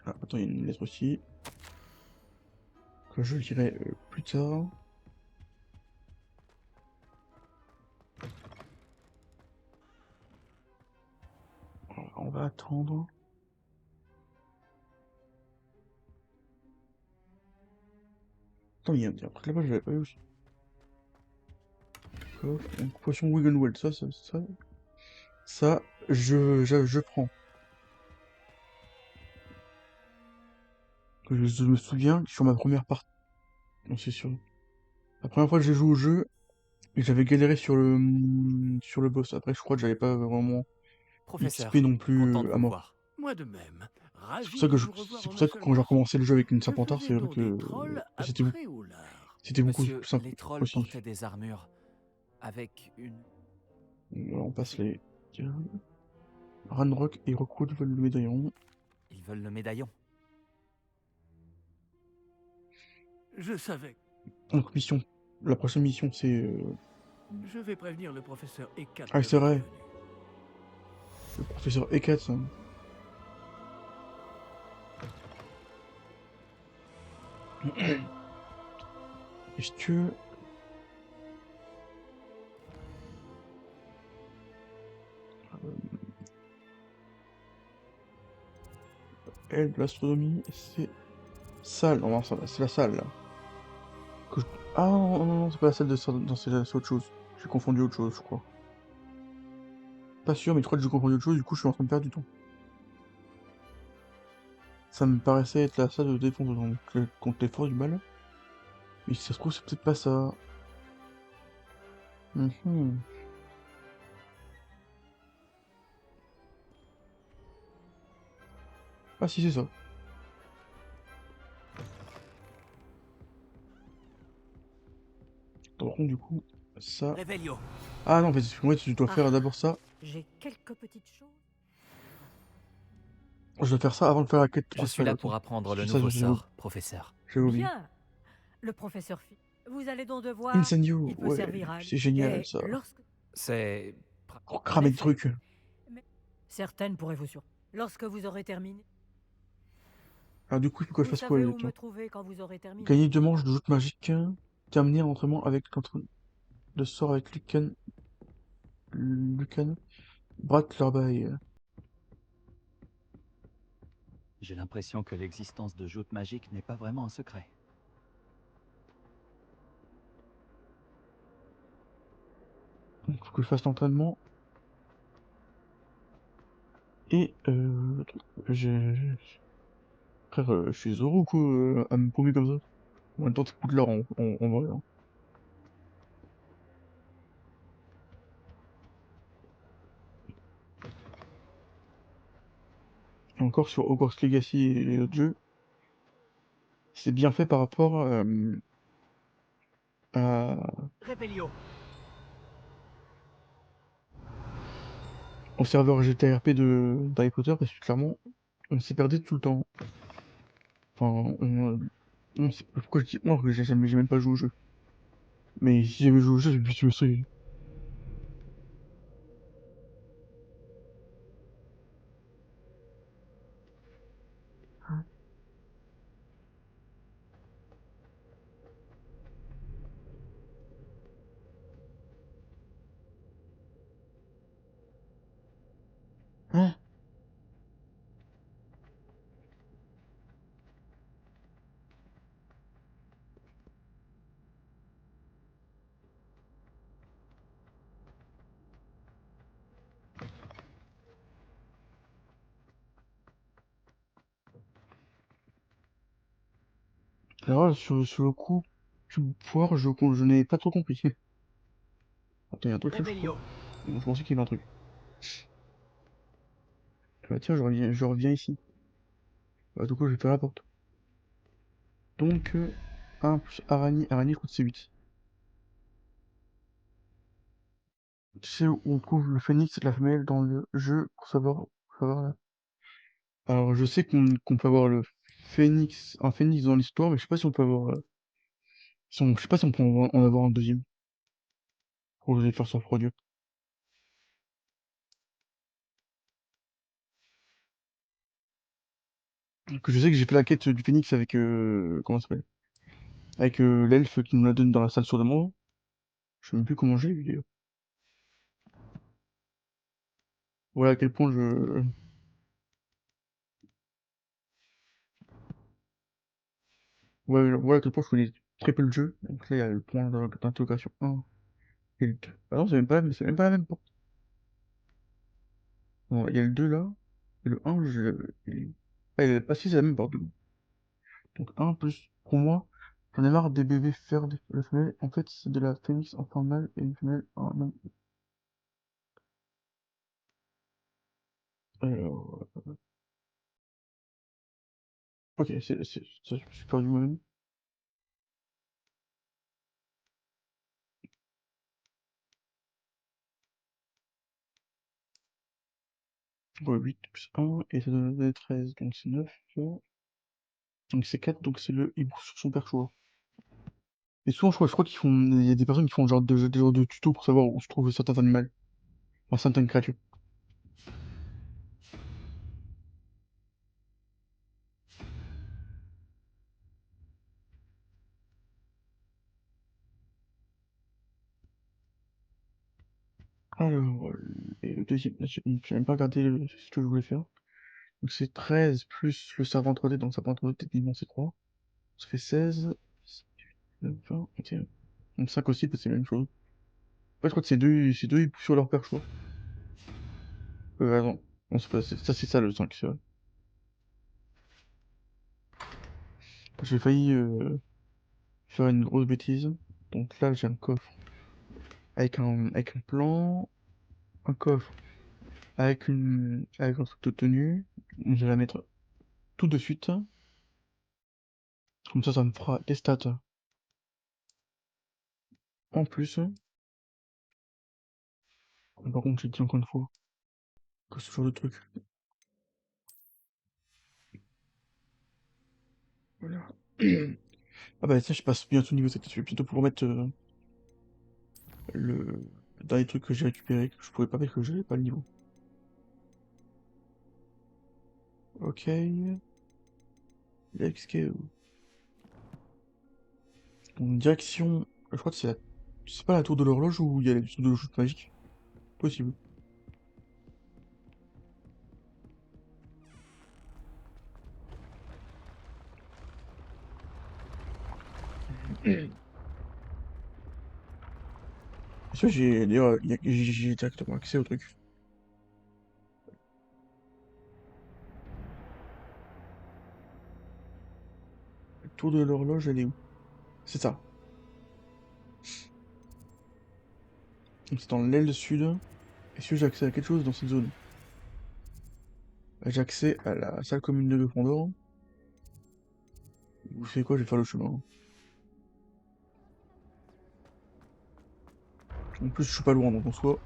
Ah, attends, il y a une lettre aussi. Que je lirai plus tard. Alors, on va attendre. Attends, il y a un truc là-bas, je l'avais pas vu aussi. Coffre, donc potion Wiggenweld, ça, je prends. Je me souviens que sur ma première partie, non c'est sûr, la première fois que j'ai joué au jeu, j'avais galéré sur le boss. Après, je crois que j'avais pas vraiment XP Professeur, non content plus de à vous mort. voir. Moi de même. C'est pour Ravi ça que de vous revoir c'est pour en un ça que seul quand j'ai morceau. recommencé le jeu avec une Que Serpentard, c'est faisaient vrai donc les que trolls c'était après Oulard? c'était beaucoup Monsieur, plus simple, les trolls aussi. portaient des armures avec une... Voilà, on passe les Ranrock et Rockwood veulent le médaillon. Ils veulent le médaillon. Je savais. Donc mission, la prochaine mission c'est Je vais prévenir le professeur Ekat ah de c'est votre vrai, venue. le professeur Ekat. Ça. Est-ce que elle de l'astronomie c'est salle, non, c'est la salle là. Que je- Ah non, non, non, c'est pas la salle de non, c'est autre chose. J'ai confondu autre chose, je crois. Pas sûr, mais je crois que j'ai confondu autre chose, du coup je suis en train de perdre du temps. Ça me paraissait être la salle de défense contre les forces du mal. Mais si ça se trouve, c'est peut-être pas ça. Mhm. Ah si, c'est ça. Par contre, du coup, ça... Réveillon. Ah non, en fait, ouais, tu dois faire d'abord ça. J'ai quelques petites choses. Je dois faire ça avant de faire la quête Je suis principale. là Ok. pour apprendre le C'est ça, nouveau sort, professeur. j'avais oublié. Bien. Le professeur vous allez donc devoir... Incendio, Il peut ouais, servir à... c'est génial Et ça. lorsque... C'est... Pour cramer En des effet. trucs. Certaines pourraient vous sur... Lorsque vous aurez terminé... Alors du coup, il faut que je Vous fasse quoi, savez où exactement? me trouver quand vous aurez terminé. Gagner 2 manches de joute magique. Terminer un entraînement avec de sort avec Lucan. Bratlerby. J'ai l'impression que l'existence de joutes magiques n'est pas vraiment un secret. Donc, faut que je fasse l'entraînement. Et frère, je suis Zoro ou quoi, à me paumer comme ça? En même temps, c'est Poudlard en vrai. Hein. Et encore sur Hogwarts Legacy et les autres jeux, c'est bien fait par rapport à, Réveillon. au serveur GTRP d'Harry Potter, parce que clairement, on s'est perdu tout le temps. Enfin, on sait pas pourquoi je dis moi, que j'ai même pas joué au jeu. Mais si j'avais joué au jeu, je me serais... Hein? Alors là, sur le coup, du pouvoir, je n'ai pas trop compris. Attends, il y a un truc là, je crois. Réveillon. Non, je pensais qu'il y avait un truc. Bah tiens, je reviens ici. Bah, du coup, je vais faire la porte. Donc, 1 plus Arani, Arani, je crois que c'est 8. Tu sais où on trouve le phénix et la femelle dans le jeu pour savoir là. Alors, je sais qu'on peut avoir un phénix dans l'histoire, mais je sais pas si on peut avoir, je sais pas si on peut en avoir un deuxième. Pour les faire sur Dieu. Que je sais que j'ai fait la quête du phénix avec, comment ça s'appelle? Avec l'elfe qui nous la donne dans la salle sur demande. Je sais même plus comment j'ai eu d'ailleurs. Voilà à quel point je... Ouais, voilà à quel point je connais triple jeu. Donc là, il y a le point d'interrogation 1 et le 2. Ah non, c'est même pas la même porte. Bon, il y a le 2 là, et le 1, ah, il est pas si c'est la même porte. Donc 1 plus, pour moi, j'en ai marre des bébés faire la femelle. En fait, c'est de la phénix enfant mâle et une femelle en homme. Alors, ok, ça, je me suis perdu moi-même. Ouais, 8 plus 1, et ça donne 13, donc c'est 9. Donc c'est 4, donc c'est le hibou sur son perchoir. Et souvent, je crois il y a des personnes qui font genre des genres de tutos pour savoir où se trouvent certains animaux, enfin certaines créatures. Alors, et le deuxième, j'ai même pas regardé ce que je voulais faire. Donc c'est 13 plus le servant 3D, donc servant 3D, techniquement c'est 3. Ça fait 16, 20, ok. Donc 5 aussi, parce que c'est la même chose. En fait, je crois que c'est deux hiboux sur leur perchoir. Attends. Non, c'est pas, ça c'est ça le 5, c'est vrai. J'ai failli faire une grosse bêtise. Donc là, j'ai un coffre avec un plan, un coffre avec un truc de tenue. Je vais la mettre tout de suite. Comme ça me fera des stats en plus. Par contre, j'ai dit encore une fois que ce genre de truc. Voilà. Ah bah tiens, je passe bientôt niveau 7. Je vais bientôt pouvoir mettre le dernier truc que j'ai récupéré, que je pourrais pas mettre que j'avais pas le niveau. Ok. Let's go. Donc, direction. Je crois que c'est la... C'est pas la tour de l'horloge où il y a les trucs de l'horloge magique. Possible. Ça, j'ai d'ailleurs, j'ai directement accès au truc. La tour de l'horloge, elle est où? C'est ça. Donc c'est dans l'aile sud. Est-ce que j'ai accès à quelque chose dans cette zone? J'ai accès à la salle commune de Gryffondor. Vous savez quoi, je vais faire le chemin. En plus, je suis pas loin, donc en soi.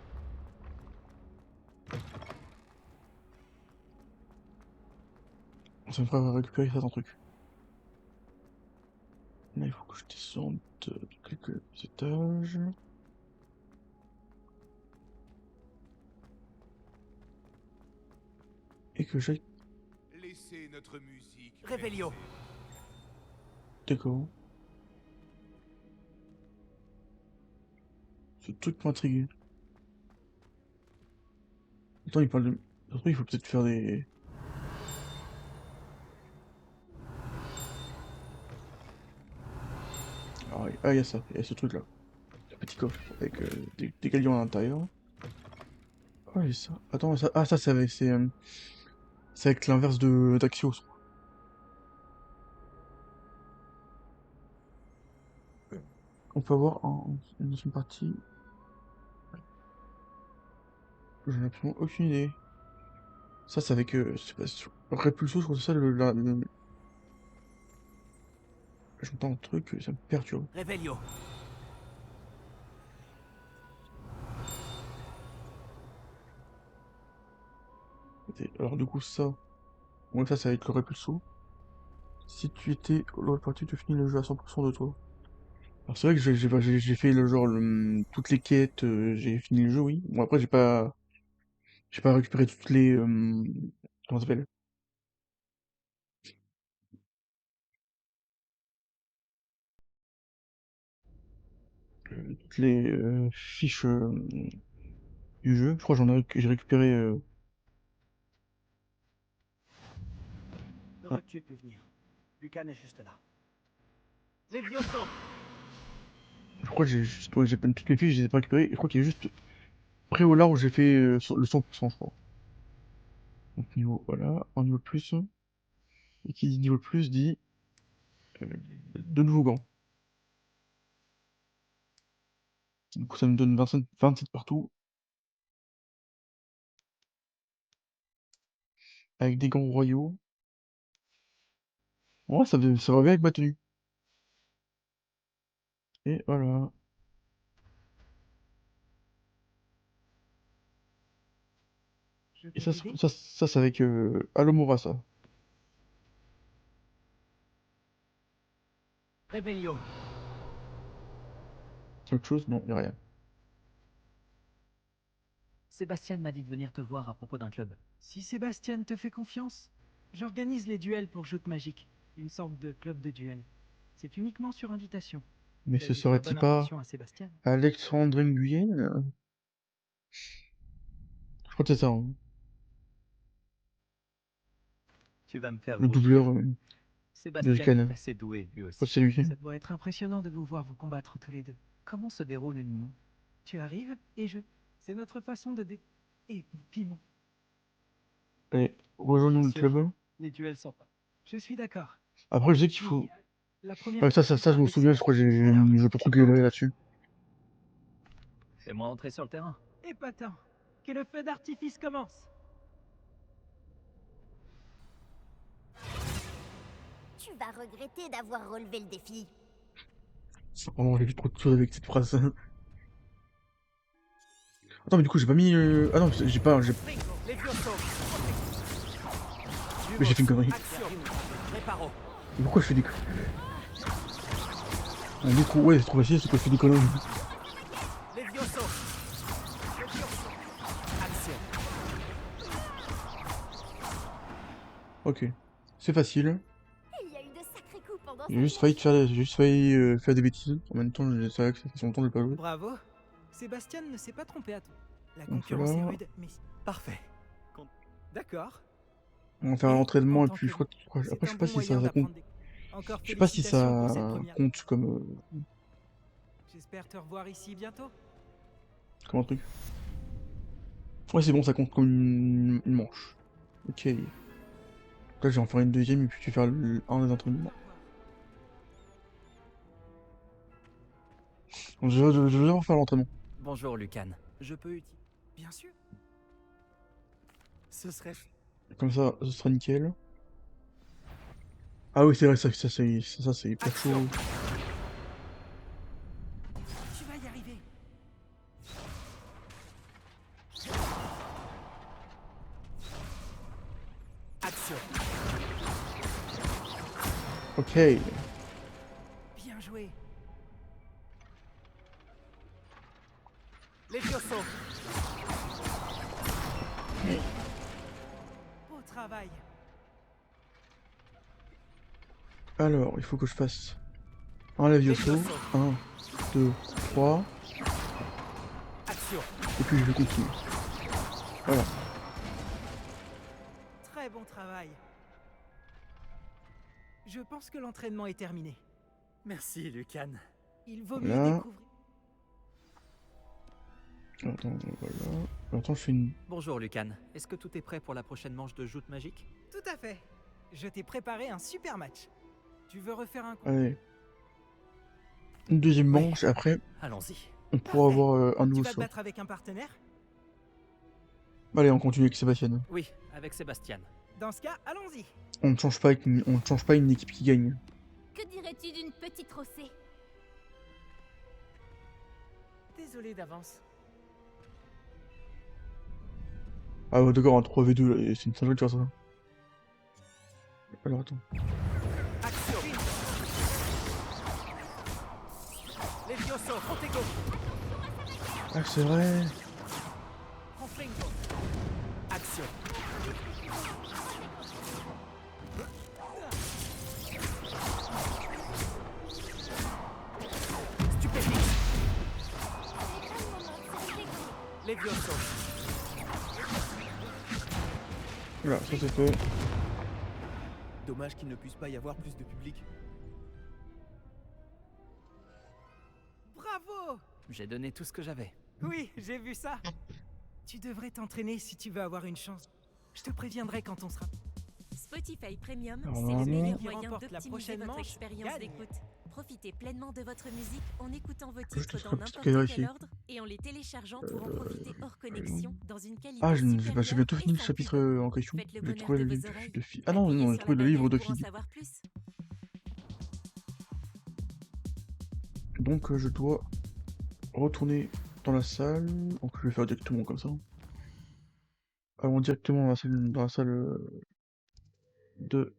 Ça me fera récupérer certains trucs. Là, il faut que je descende de quelques étages. Et que j'aille. Laissez notre musique. Réveillon. D'accord. Ce truc m'intrigue. Attends, il parle de. Après, il faut peut-être faire des. Ah, il y a ça, il y a ce truc-là. Le petit coffre avec des galions à l'intérieur. Ah, il y a ça. Attends, ça. Ah, ça, c'est avec l'inverse de d'Axios. On peut avoir dans une partie. J'en ai absolument aucune idée. Ça, c'est avec. C'est pas. Repulso, je crois que c'est ça j'entends un truc, ça me perturbe. Réveillon. Alors, du coup, ça. Ouais, ça, c'est avec le Repulso. Si tu étais l'autre partie, tu finis le jeu à 100% de toi. Alors, c'est vrai que j'ai fait le genre, toutes les quêtes, j'ai fini le jeu, oui. Bon, après, j'ai pas récupéré toutes les. Comment ça s'appelle? Toutes les fiches du jeu. Je crois que j'ai récupéré. Ah, Tu pu venir. Lucan est juste là. Levioso. Je crois que j'ai juste... ouais, j'ai plein de toutes mes fiches, je les ai pas récupérées. Et je crois qu'il y a juste près au large où j'ai fait le 100%, je crois. Donc niveau, voilà, en niveau plus. Et qui dit niveau plus dit euh, de nouveaux gants. Du coup, ça me donne 27 partout. Avec des gants royaux. Ouais, ça va bien avec ma tenue. Et voilà. Et ça, c'est avec Alomora, ça. Rebellion. C'est autre chose? Non, y a rien. Sébastien m'a dit de venir te voir à propos d'un club. Si Sébastien te fait confiance, j'organise les duels pour Joute Magique, une sorte de club de duel. C'est uniquement sur invitation. Mais Fais ce vivre serait-il bonne pas impression à Sébastien. Alexandre Nguyen? Je crois que c'est ça, hein. Tu vas me faire Le rougir. doubleur de Sébastien Lucan. est assez doué, lui Je aussi. crois que c'est lui. Ça doit être impressionnant de vous voir vous combattre tous les deux. Comment se déroule une nuit? Tu arrives et je... C'est notre façon de dé... Et piment. Allez, rejoignons le Sûr. club. Les duels sont pas. Je suis d'accord. Après, je sais qu'il faut... La première Ouais, ça, fois je me souviens, je crois que j'ai pas trop gueulé là-dessus. Fais-moi entrer sur le terrain. Épatant. Que le feu d'artifice commence. Tu vas regretter d'avoir relevé le défi. Oh, j'ai vu trop de choses avec cette phrase. Attends, mais du coup, j'ai pas mis... Ah non, j'ai pas... Levioso. Mais j'ai fait une connerie. Action. Reparo. Mais pourquoi je fais des... Ah, du coup, ouais, c'est trop facile, c'est quoi je fais des conneries. Levioso. Action. Ok. C'est facile. Il y a eu de sacrés coups pendant J'ai juste failli faire des bêtises. En même temps, c'est vrai que ça fait longtemps que j'ai pas joué. Bravo. Sébastien ne s'est pas trompé à tout. La Donc concurrence est là- rude, mais... Parfait. D'accord. On va faire un Et entraînement en et tant puis je que- crois après, C'est je sais un pas bon si moyen ça compte. d'apprendre des- Encore Je sais pas si félicitations pour ça cette première. compte J'espère te revoir ici bientôt. comme un truc. Ouais, c'est bon, ça compte comme une manche. Ok. Là, je vais en faire une deuxième et puis tu vas faire un des entraînements. Je vais devoir faire l'entraînement. Bonjour, Lucan. Je peux utiliser. Bien sûr. Ce serait. Comme ça, ce sera nickel. Ah oui, c'est vrai, ça c'est hyper chaud. Action. Tu vas y arriver. Action. Ok. Bien joué. Levioso. Beau travail. Alors, il faut que je fasse un Levioso. 1, 2, 3. Action. Et puis je vais continuer. Voilà. Très bon travail. Je pense que l'entraînement est terminé. Merci, Lucan. Il vaut mieux Voilà. découvrir. Attends, voilà. Attends, je fais une... Bonjour, Lucan. Est-ce que tout est prêt pour la prochaine manche de joute magique? Tout à fait. Je t'ai préparé un super match. Tu veux refaire un coup? Allez. Une deuxième Oui. manche, après, Allons-y. on pourra Parfait. avoir un Tu nouveau vas te sort. battre avec un partenaire? Allez, on continue avec Sébastien. Oui, avec Sébastien. Dans ce cas, allons-y. On ne change pas, on ne change pas une équipe qui gagne. Que dirais-tu d'une petite rossée? Désolé d'avance. Ah ouais, d'accord, un 3v2, là, c'est une singerie de faire ça. Alors, attends. Action. Levioso, Protego. Ah, c'est vrai. Confringo. Action. Stupéfixe. Levioso. Voilà, ça c'est fait. Dommage qu'il ne puisse pas y avoir plus de public. J'ai donné tout ce que j'avais. Oui, j'ai vu ça. Tu devrais t'entraîner si tu veux avoir une chance. Je te préviendrai quand on sera... Spotify Premium, Alors, c'est le normalement- meilleur Qui moyen remporte la d'optimiser prochaine votre manche expérience gagne. d'écoute. Profitez pleinement de votre musique en écoutant vos Je te titres ferai dans une petite n'importe caméra quel ici. ordre et en les téléchargeant pour en profiter hors connexion dans une qualité Ah, j'ai supérieure bientôt et fini le sans chapitre pub. en question. Faites le J'ai bonheur trouvé de le vos livre oreilles. de Fig. Ah non, Appuyez non, j'ai sur trouvé la le livre bannière de pour en Fig. savoir plus. Donc je dois retourner dans la salle. Donc je vais faire directement comme ça. Allons directement dans la salle de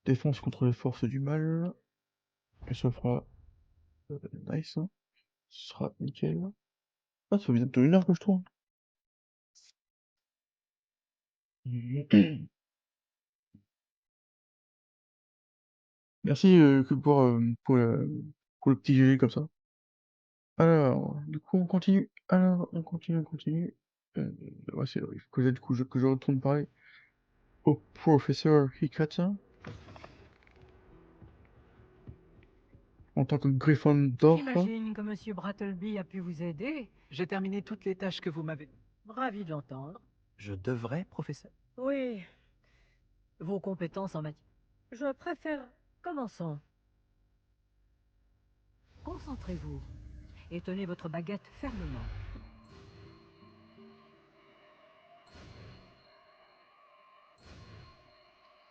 défense contre les forces du mal. Et ça fera nice. Hein. Ce sera nickel. Ah, ça fait bientôt 1 heure que je tourne. Merci pour le petit GG comme ça. Alors, du coup, on continue. Alors, on continue, on continue. Ouais, il faut que du coup, que je retourne parler au professeur Hikata en tant que Gryffondor. J'imagine que Monsieur Brattleby a pu vous aider. J'ai terminé toutes les tâches que vous m'avez... Ravi de l'entendre. Je devrais, professeur? Oui, vos compétences en matière. Je préfère. Commençons. Concentrez-vous et tenez votre baguette fermement.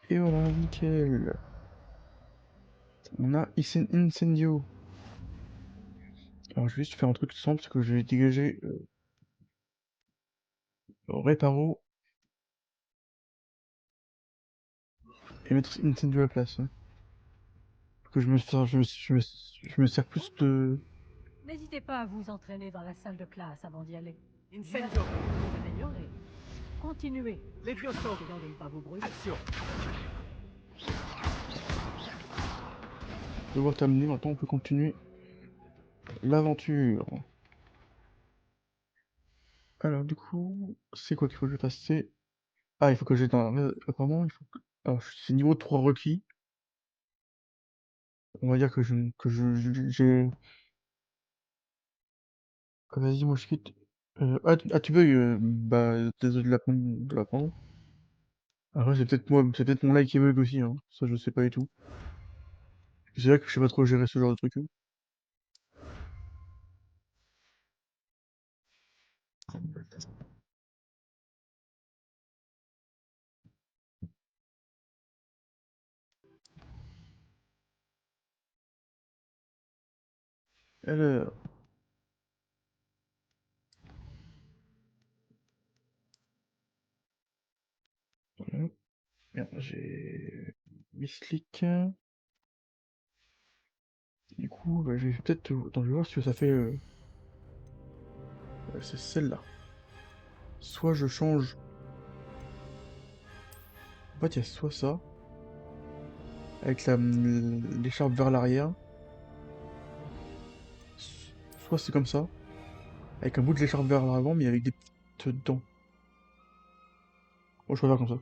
Et voilà, nickel. On a Incendio. Alors, je vais juste faire un truc simple, c'est que je vais dégager Reparo et mettre Incendio à la place. Hein. Parce que je me sers plus de... N'hésitez pas à vous entraîner dans la salle de classe avant d'y aller. Incendio! Vous améliorez. Continuez. Levioso! Essayons de ne pas vous brûler. Action! devoir terminer. Maintenant, on peut continuer l'aventure. Alors, du coup, c'est quoi qu'il faut que je fasse? C'est... Ah, il faut que j'ai dans... Apparemment, il faut que... Alors, c'est niveau 3 requis. On va dire que j'ai... Ah, vas-y, moi je quitte. Tu bugs, bah, désolé de l'apprendre. Après, c'est peut-être moi, c'est peut-être mon like qui bug aussi, hein. Ça, je sais pas du tout. C'est vrai que je sais pas trop gérer ce genre de truc. Hein. Alors, voilà. Merde, j'ai Mislick. Du coup, bah, je vais peut-être... Attends, je vais voir ce que ça fait... c'est celle-là. Soit je change... En fait, il y a soit ça, avec l'écharpe vers l'arrière, soit c'est comme ça, avec un bout de l'écharpe vers l'avant, mais avec des petites dents. Moi, je préfère comme ça.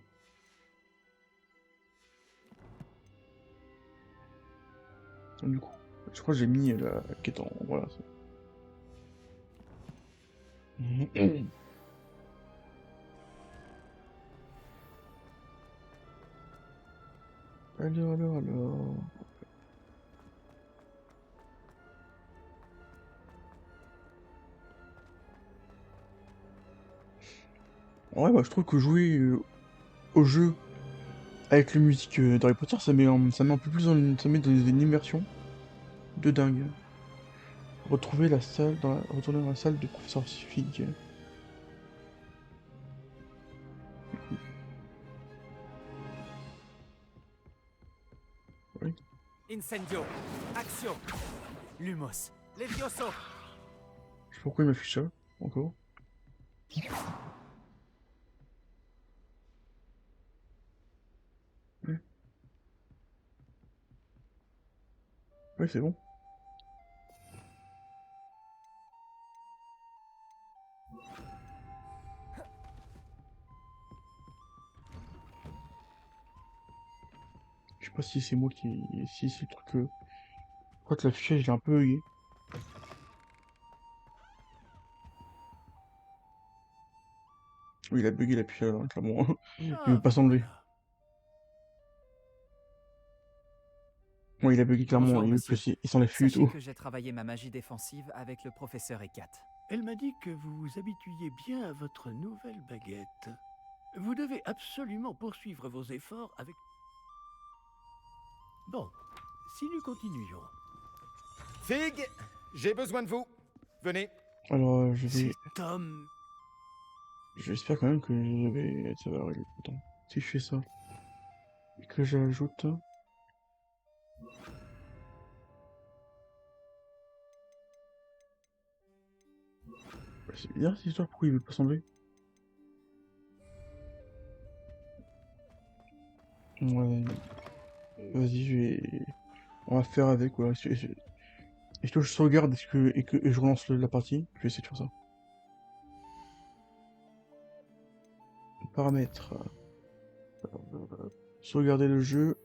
Du coup, je crois que j'ai mis la quête en... Voilà. Alors... Ouais, bah, je trouve que jouer au jeu avec les musiques d'Harry Potter, ça met un peu plus ça met dans une immersion de dingue. Retourner dans la salle de professeur Fig. Oui. Incendio! Action! Lumos! Levioso! Je sais pas pourquoi il m'affiche ça, encore. Ouais, ouais c'est bon. Je sais pas si c'est moi qui... Si c'est le truc... Je crois que l'affichage il est un peu bugué. Oui, il a bugué la puce, alors, clairement. Il Ah, veut pas s'enlever. voilà. Oui, il a bugué clairement, Bonjour, il veut monsieur. plus, il s'enlève plus et Sachez tout. que j'ai travaillé ma magie défensive avec le professeur Ekat. Elle m'a dit que vous vous habituiez bien à votre nouvelle baguette. Vous devez absolument poursuivre vos efforts avec... Bon, si nous continuions... Fig, j'ai besoin de vous. Venez. Alors, je vais... Cet homme... J'espère quand même que je vais... Ça va arriver. Attends, si je fais ça, et que j'ajoute... Bah, c'est bizarre cette histoire, pourquoi il veut pas s'enlever? Ouais... Vas-y, je vais... On va faire avec, quoi. Est-ce que je sauvegarde et je relance la partie? Je vais essayer de faire ça. Paramètres. Sauvegarder le jeu.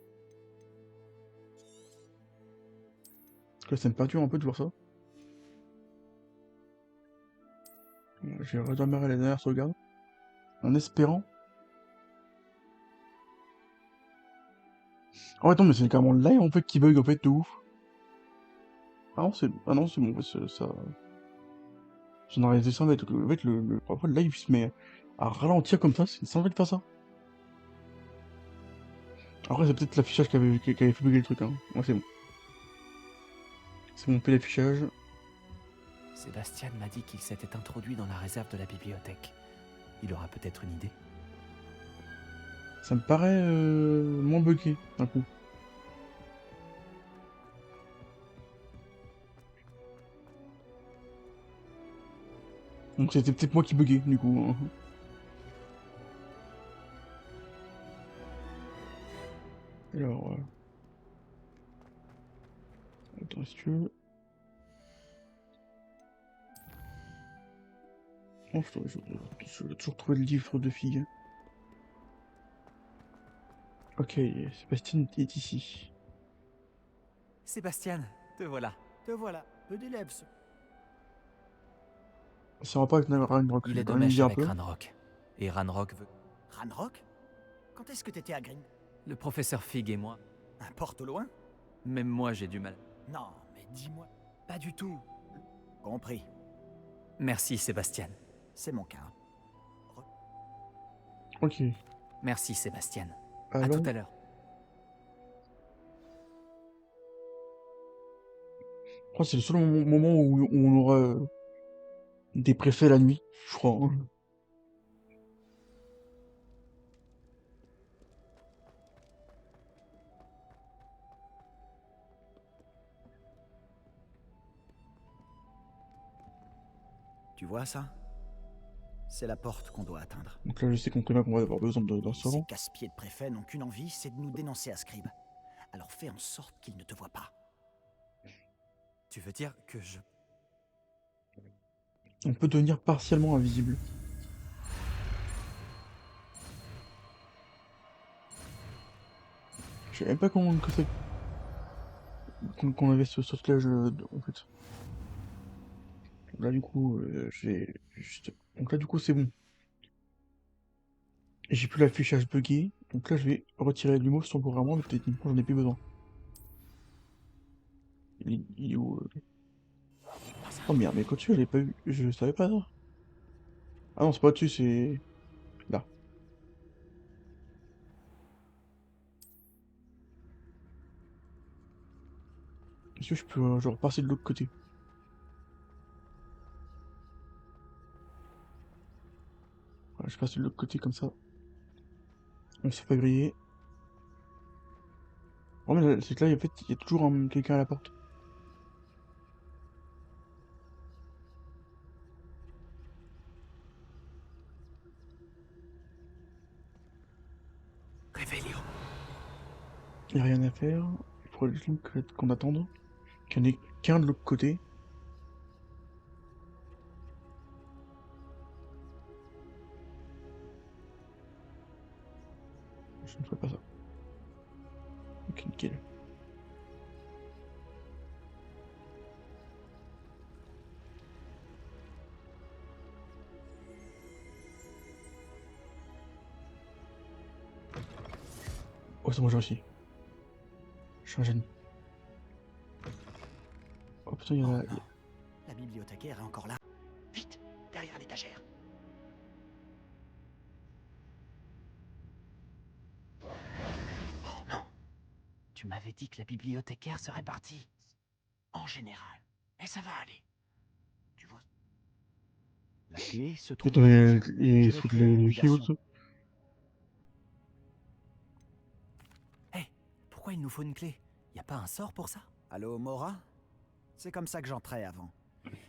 Parce que là, ça me perturbe un peu de voir ça. Je vais redémarrer la dernière sauvegarde. En espérant. Oh attends, mais c'est carrément le live en fait qui bug en fait de ouf. Ah non, c'est bon, ça. J'en ai réalisé ça en fait, parfois, le live il se met à ralentir comme ça, c'est sans envie de faire ça. Après, c'est peut-être l'affichage qui avait fait bugger le truc, hein. Moi, c'est bon. C'est mon fait l'affichage. Sébastien m'a dit qu'il s'était introduit dans la réserve de la bibliothèque. Il aura peut-être une idée. Ça me paraît moins bugué d'un coup. Donc c'était peut-être moi qui buguais du coup, hein. Alors... Attends, si tu veux... Oh, je dois toujours trouver le livre de filles. Ok, Sébastien est ici. Sébastien, te voilà. Te voilà, peu d'élèves. Ça va pas avec Ranrock. Il est de quand même mèche dit un avec peu. Ranrock. Et Ranrock veut... Ranrock? Quand est-ce que t'étais à Green? Le professeur Fig et moi. Un porte au loin? Même moi, j'ai du mal. Non, mais dis-moi. Pas du tout. Compris. Merci, Sébastien. C'est mon cas. Ok. Merci, Sébastien. À Allons. tout à l'heure. Je crois que c'est le seul moment où on aura des préfets la nuit, je crois, hein. Tu vois ça? C'est la porte qu'on doit atteindre. Donc là, je sais qu'on va avoir besoin d'un Ces savant. casse-pieds de préfets n'ont qu'une envie, c'est de nous dénoncer à Scribe. Alors fais en sorte qu'ils ne te voient pas. Tu veux dire que je... On peut devenir partiellement invisible. Je savais même pas qu'on avait ce sauvetage en fait. Là du coup, donc là du coup c'est bon. J'ai plus l'affichage buggé, donc là je vais retirer l'humour sur programme, mais techniquement j'en ai plus besoin. Il est où Oh merde, mais quand tu je l'ai pas vu, je savais pas ça. Ah non, c'est pas dessus, c'est là. Est-ce que je peux genre passer de l'autre côté? Voilà, je passe de l'autre côté comme ça. On se fait pas griller. Oh mais c'est que là, en fait, il y a toujours quelqu'un à la porte. Réveillons. Il n'y a rien à faire. Il faudrait juste qu'on attende. Qu'il n'y en ait qu'un de l'autre côté. Je ne ferai pas ça. Ok, nickel. Oh, c'est bon, j'ai réussi. Je suis un génie. Oh putain, il y a Oh la... non, la bibliothécaire est encore là. Vite, derrière l'étagère. Oh non, tu m'avais dit que la bibliothécaire serait partie. En général, mais ça va aller. Tu vois. La clé se trouve. Putain, il se fout de les filles ou ça. Hé, pourquoi il nous faut une clé? Y a pas un sort pour ça? Allô, Mora? C'est comme ça que j'entrais avant.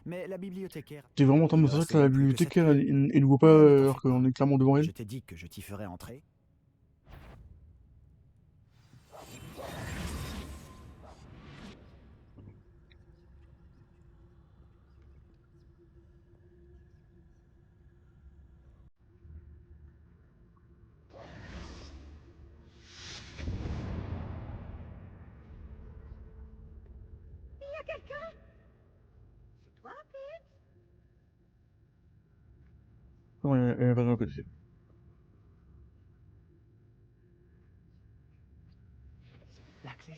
Mais la bibliothécaire... T'es vraiment en train de me faire que la bibliothécaire, elle nous voit pas alors qu'on est clairement devant elle. Je t'ai dit que je t'y ferais entrer. Non, elle va dans le côté. La clé.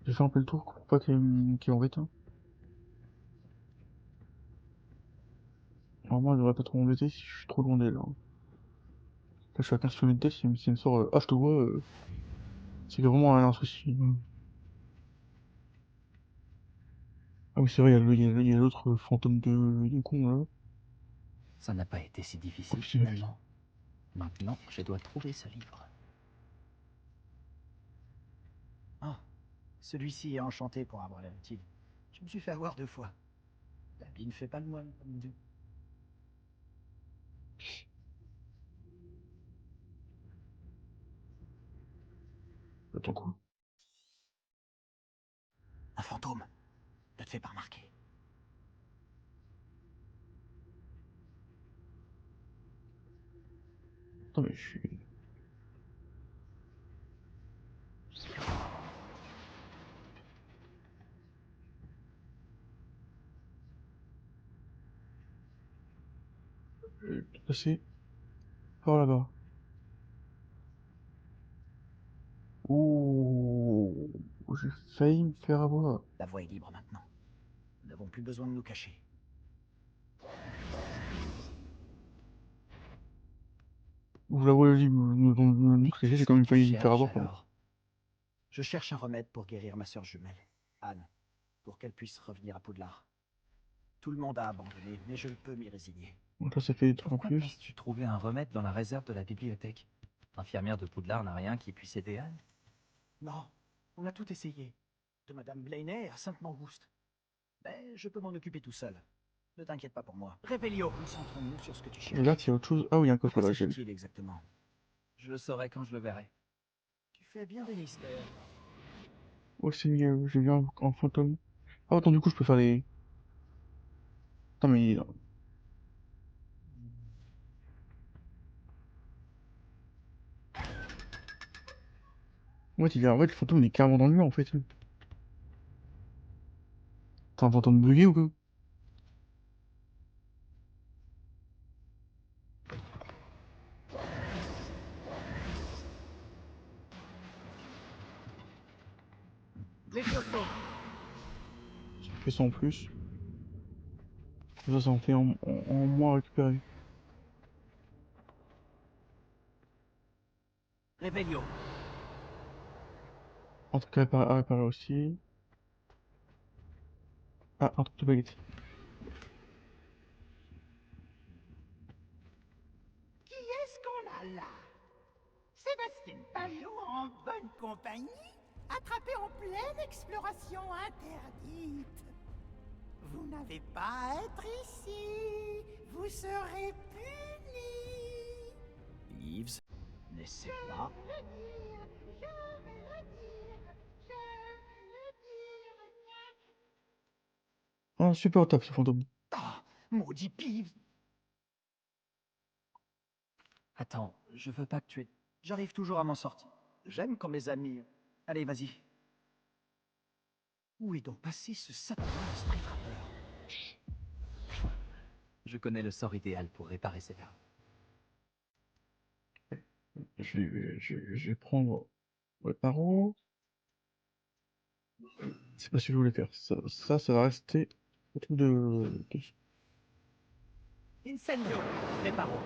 J'ai fait un peu le tour pour pas qu'elle m'embête. Hein. Normalement, elle devrait pas trop m'embêter si je suis trop loin d'elle. Hein. Là, je suis à 15 km d'elle, si elle me sort ah, je te vois, c'est que vraiment un souci. Ah oui, c'est vrai, il y a l'autre fantôme de con là. Ça n'a pas été si difficile Oh, finalement. Maintenant, je dois trouver ce livre. Ah, celui-ci est enchanté pour avoir l'air utile. Je me suis fait avoir 2 fois. La vie ne fait pas le moine, comme dit. Attends quoi? Un fantôme. Ne te fais pas remarquer. Attends, mais je suis... Passé par là-bas. Ouh, j'ai failli me faire avoir. La voie est libre maintenant. Nous n'avons plus besoin de nous cacher. Vous la voyez, nous cacher, j'ai quand même failli me faire avoir. Pardon. Alors, je cherche un remède pour guérir ma sœur jumelle, Anne, pour qu'elle puisse revenir à Poudlard. Tout le monde a abandonné, mais je peux m'y résigner. Donc là, ça fait des trucs en Pourquoi plus. penses-tu trouver un remède dans la réserve de la bibliothèque? L'infirmière de Poudlard n'a rien qui puisse aider Anne? Non, on a tout essayé. De Madame Blaney à Sainte-Mangouste. Mais je peux m'en occuper tout seul. Ne t'inquiète pas pour moi. Rébellio, concentrons-nous sur ce que tu Et cherches. là, il y a autre chose. Ah oui, il y a un De quoi coffre là, j'ai vu. s'agit-il exactement? Je le saurai quand je le verrai. Tu fais bien des mystères. Oh, c'est mieux, j'ai vu un fantôme. Ah, attends, du coup, je peux faire des. Attends, mais. En fait, en fait, le fantôme il est carrément dans le mur en fait. T'as un fantôme bugué ou quoi? Les chaussons. Ça fait ça en plus. Ça en fait en moins récupérer. Rébellio. Un truc à réparer aussi. Ah, un truc de baguette. Qui est-ce qu'on a là? Sébastien Pallot en bonne compagnie, attrapé en pleine exploration interdite. Vous n'avez pas à être ici. Vous serez punis. Yves, n'essaie pas. Ah, super top ce fantôme. Ah, maudit Pives. Attends, je veux pas que tu aies... J'arrive toujours à m'en sortir. J'aime quand mes amis... Allez, vas-y. Où est donc passé ce satanas esprit frappeur? Je connais le sort idéal pour réparer ces larmes. Je vais prendre le paro. C'est pas ce que je voulais faire. Ça va rester le truc de... Incendio, préparo.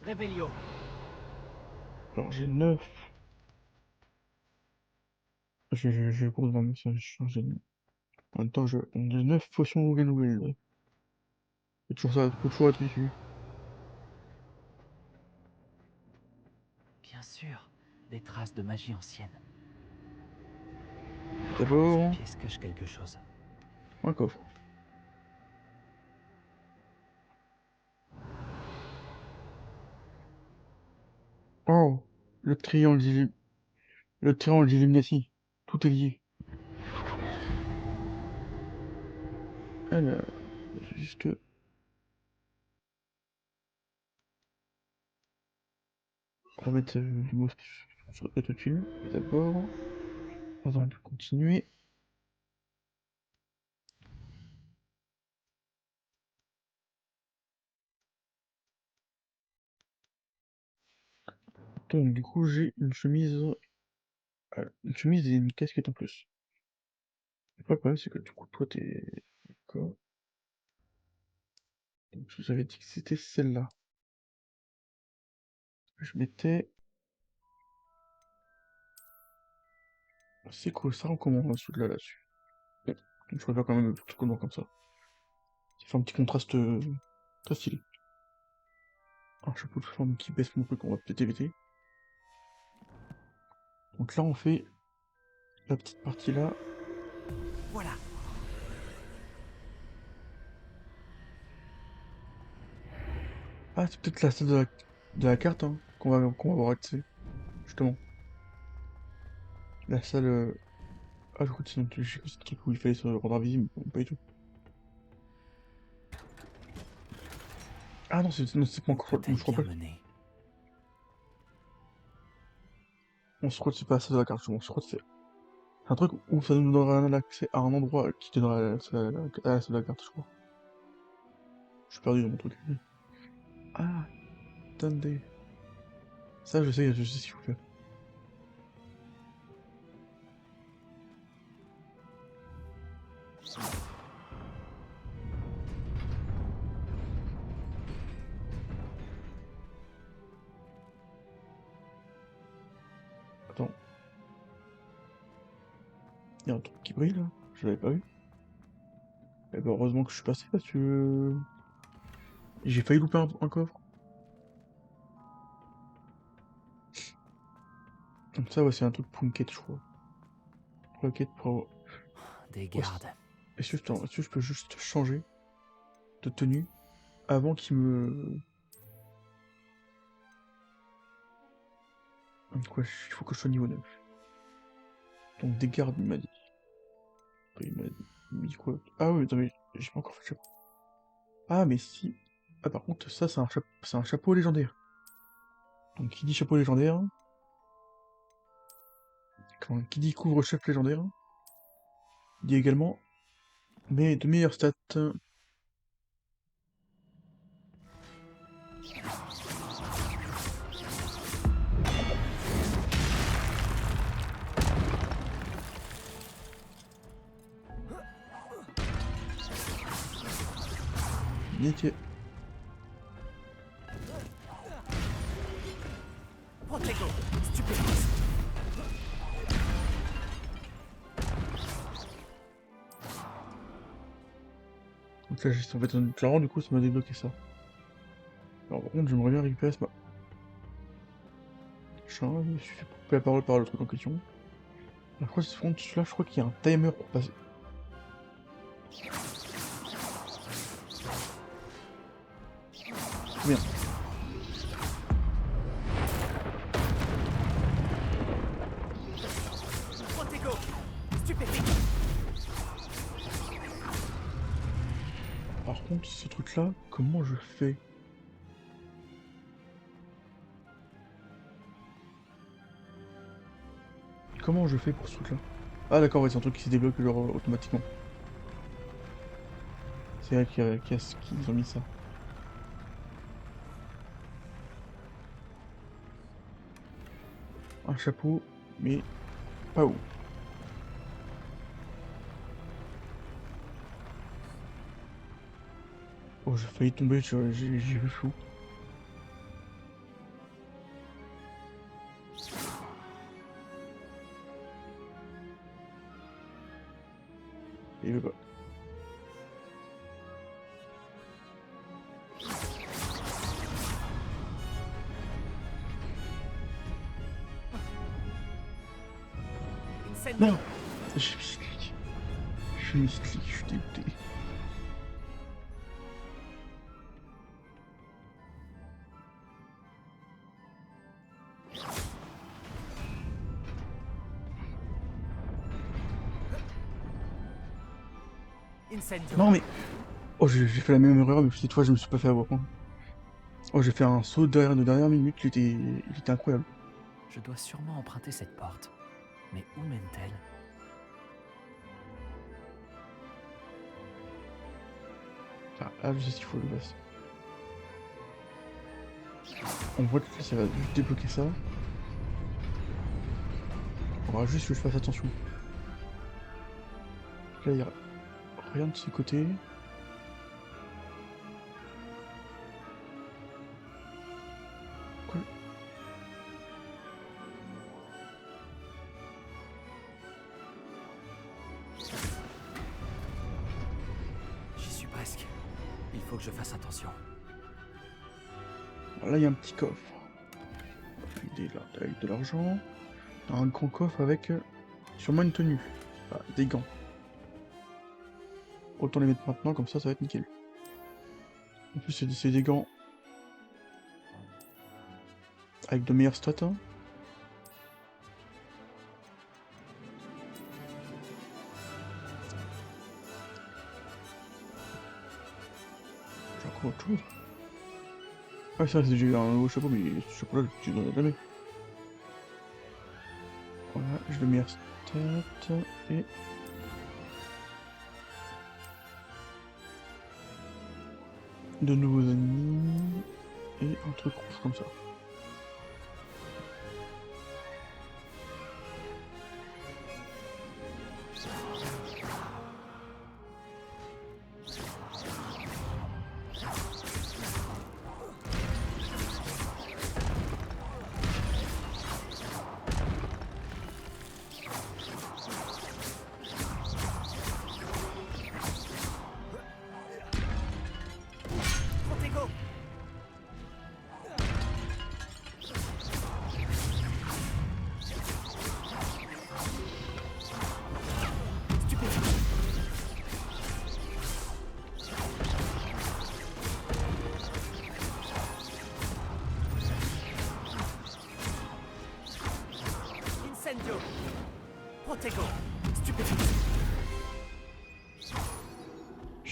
Revelio. Alors j'ai 9. Je vais prendre vraiment ça, changer. En même temps, j'ai 9 potions nouvelles. C'est toujours ça, faut toujours être ici. Bien sûr, des traces de magie ancienne. D'abord, Ces pièces cachent quelque chose. un coffre. Oh, le triangle d'Illuminati. Tout est lié. Alors, juste... remettre du mot sur l'autotune. D'abord, avant de continuer. Donc, du coup, j'ai une chemise et une casquette en plus. Le problème, c'est que du coup, toi, t'es... D'accord. Donc, je vous avais dit que c'était celle-là. Je mettais... C'est cool, ça recommence celui-là là-dessus. Bon, je préfère quand même le truc comme ça. Ça fait un petit contraste très stylé. Un chapeau de forme qui baisse mon truc, on va peut-être éviter. Donc là, on fait la petite partie là. Voilà. Ah, c'est peut-être la salle de la carte hein, qu'on va avoir accès. Justement. La salle... Ah, je crois que c'est le truc où il fallait se rendre invisible, mais pas du tout. Ah non, c'est pas encore... Je crois pas. On se croit que c'est pas la salle de la carte, je crois que c'est un truc où ça nous donnera l'accès à un endroit qui te donnera la salle de la carte, je crois. Je suis perdu dans mon truc. Ah, attendez. Ça, je sais ce qu'il faut faire. Attends. Il y a un truc qui brille là, je l'avais pas vu. Et bah heureusement que je suis passé parce que... J'ai failli louper un coffre. Donc ça ouais c'est un truc pour une quête je crois. Pour la quête pour... Des gardes. Est-ce que je peux juste changer de tenue avant qu'il me... Quoi, il faut que je sois niveau 9. Donc des gardes il m'a dit. Après, il m'a dit quoi? Ah oui, attends, mais j'ai pas encore fait le chapeau. Ah mais si... Ah par contre ça c'est un chapeau légendaire. Donc qui dit chapeau légendaire... Qui dit couvre-chef légendaire... dit également... mais de meilleures stats... Nickel. Protego, stupéfiant. Donc là j'ai en fait un clairement du coup ça m'a débloqué ça. Alors par contre j'aimerais bien récupérer ce machin, il suffit de couper la parole par le truc en question. Alors, je crois que celui-là je crois qu'il y a un timer pour passer. Bien. Protego, stupéfiant. Par contre ce truc là, comment je fais? Comment je fais pour ce truc là? Ah d'accord, ouais, c'est un truc qui se débloque genre automatiquement. C'est vrai qu'ils ont mis ça. Un chapeau, mais pas où. Oh, j'ai failli tomber, j'ai vu flou. Et bah. Non! J'ai mis clic. Je mis clic, je suis dégoûté. Non mais... Oh, j'ai fait la même erreur, mais cette fois je me suis pas fait avoir. Oh, j'ai fait un saut derrière de dernière minute, il était incroyable. Je dois sûrement emprunter cette porte. Mais où mène-t-elle? Enfin, là, je sais ce qu'il faut le passer. On voit que là, ça va juste débloquer ça. Il faudra juste que je fasse attention. Là, il y a rien de ce côté. Cool. J'y suis presque. Il faut que je fasse attention. Alors là, il y a un petit coffre. Avec de l'argent. Un grand coffre avec sûrement une tenue. Ah, des gants. Autant les mettre maintenant, comme ça va être nickel. En plus, c'est des gants avec de meilleures stats. Hein. J'ai encore autre chose. Ah, ça, j'ai eu un nouveau chapeau, mais ce chapeau-là, je ne jamais. Voilà, je le mets à stats et... de nouveaux ennemis et un truc rouge comme ça.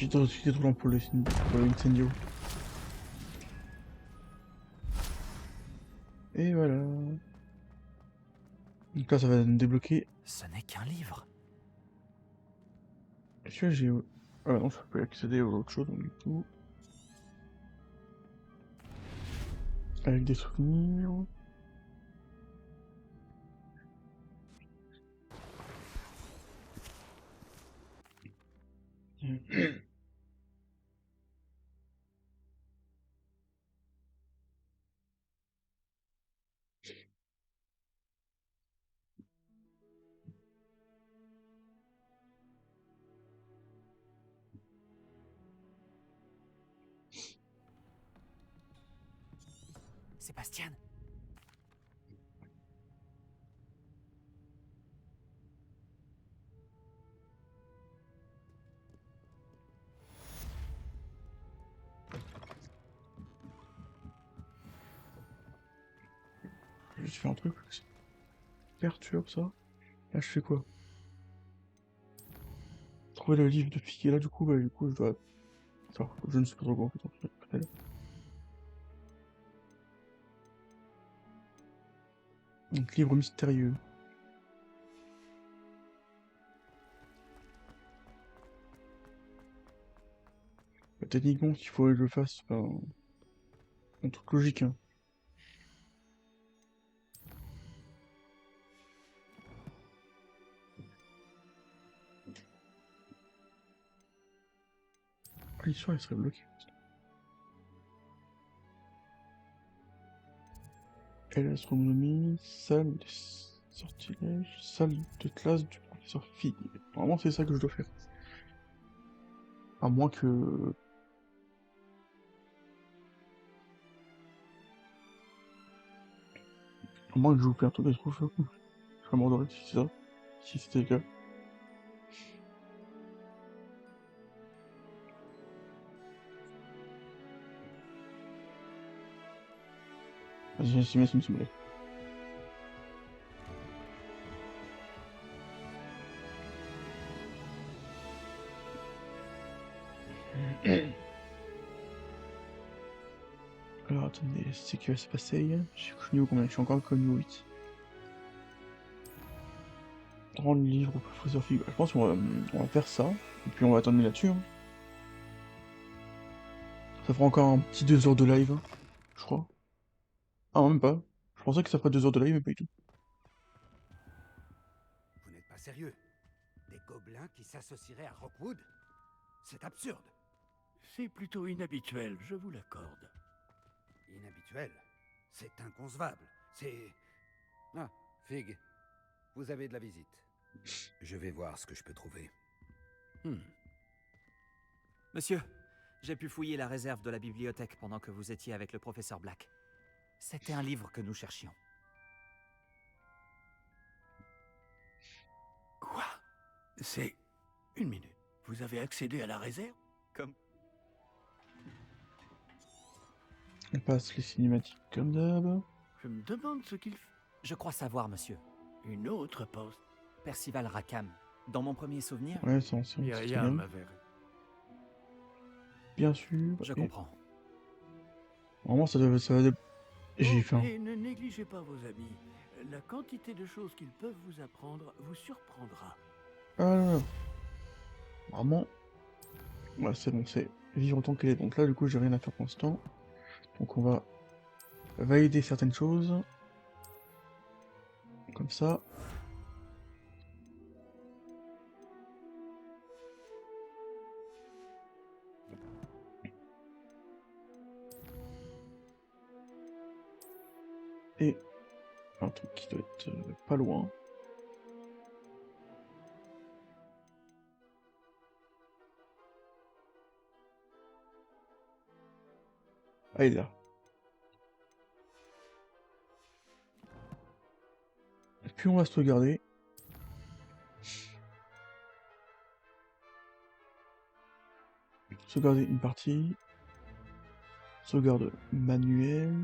J'étais trop lent pour le incendio. Et voilà. Donc là, ça va me débloquer. Ce n'est qu'un livre. Celui-là, j'ai... Ah non, je peux accéder à autre chose, donc du coup... Avec des souvenirs... Sébastien. J'ai juste fait un truc. Perturbe ça. Là, je fais quoi? Trouver le livre de Piquet. Là, du coup, je dois... Enfin, je ne sais pas trop quoi en fait. Donc, livre mystérieux. techniquement, s'il faut que je le fasse, ben, un truc logique, hein. L'histoire, elle serait bloquée. Et l'astronomie, salle des sortilèges, salle de classe du professeur Fig. Normalement, c'est ça que je dois faire. À moins que... À moins que je vous perds tout les trouve. Je serais mort de rire si c'est ça. Si c'était le cas. Vas-y, s'il me plaît. Alors attendez, c'est qui va se passer. Je suis connu combien? Je suis encore connu au 8. Rendre le livre au professeur Fig. Je pense qu'on va faire ça. Et puis on va attendre là-dessus. Hein. Ça fera encore un petit 2 heures de live, hein, je crois. Ah, même pas. Je pensais que ça ferait 2 heures de live, mais pas du tout. Vous n'êtes pas sérieux? Des gobelins qui s'associeraient à Rockwood? C'est absurde. C'est plutôt inhabituel, je vous l'accorde. Inhabituel. C'est inconcevable. C'est... Ah, Fig. Vous avez de la visite. Je vais voir ce que je peux trouver. Monsieur, j'ai pu fouiller la réserve de la bibliothèque pendant que vous étiez avec le professeur Black. C'était un livre que nous cherchions. Quoi? C'est... Une minute. Vous avez accédé à la réserve? Comme... On passe les cinématiques comme d'hab. Je me demande ce qu'il fait. Je crois savoir, monsieur. Une autre poste. Percival Rackham. Dans mon premier souvenir... Ouais, c'est ancien. Myriam avait... Bien sûr. Je comprends. Vraiment, ça va... J'ai faim. Et ne négligez pas vos amis. La quantité de choses qu'ils peuvent vous apprendre vous surprendra. Ah, vraiment. Ouais, c'est bon, c'est vivre autant qu'elle est. Donc là, du coup, j'ai rien à faire pour l'instant. Donc on va valider certaines choses. Comme ça. Et un truc qui doit être pas loin. Ah, il est là. Et puis on va sauvegarder. Sauvegarder une partie. Sauvegarde manuelle.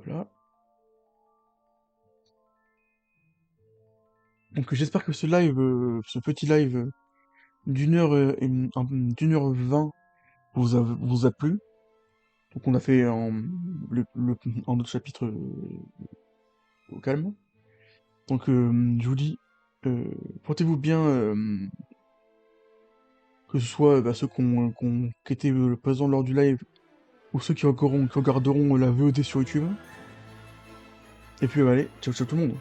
Voilà. Donc j'espère que ce live, ce petit live d'une heure et d'une heure 20 vous a plu. Donc on a fait un autre chapitre au calme. Donc je vous dis, portez-vous bien, que ce soit ceux qui étaient présents lors du live ou ceux qui regarderont la VOD sur YouTube. Et puis allez, ciao ciao tout le monde.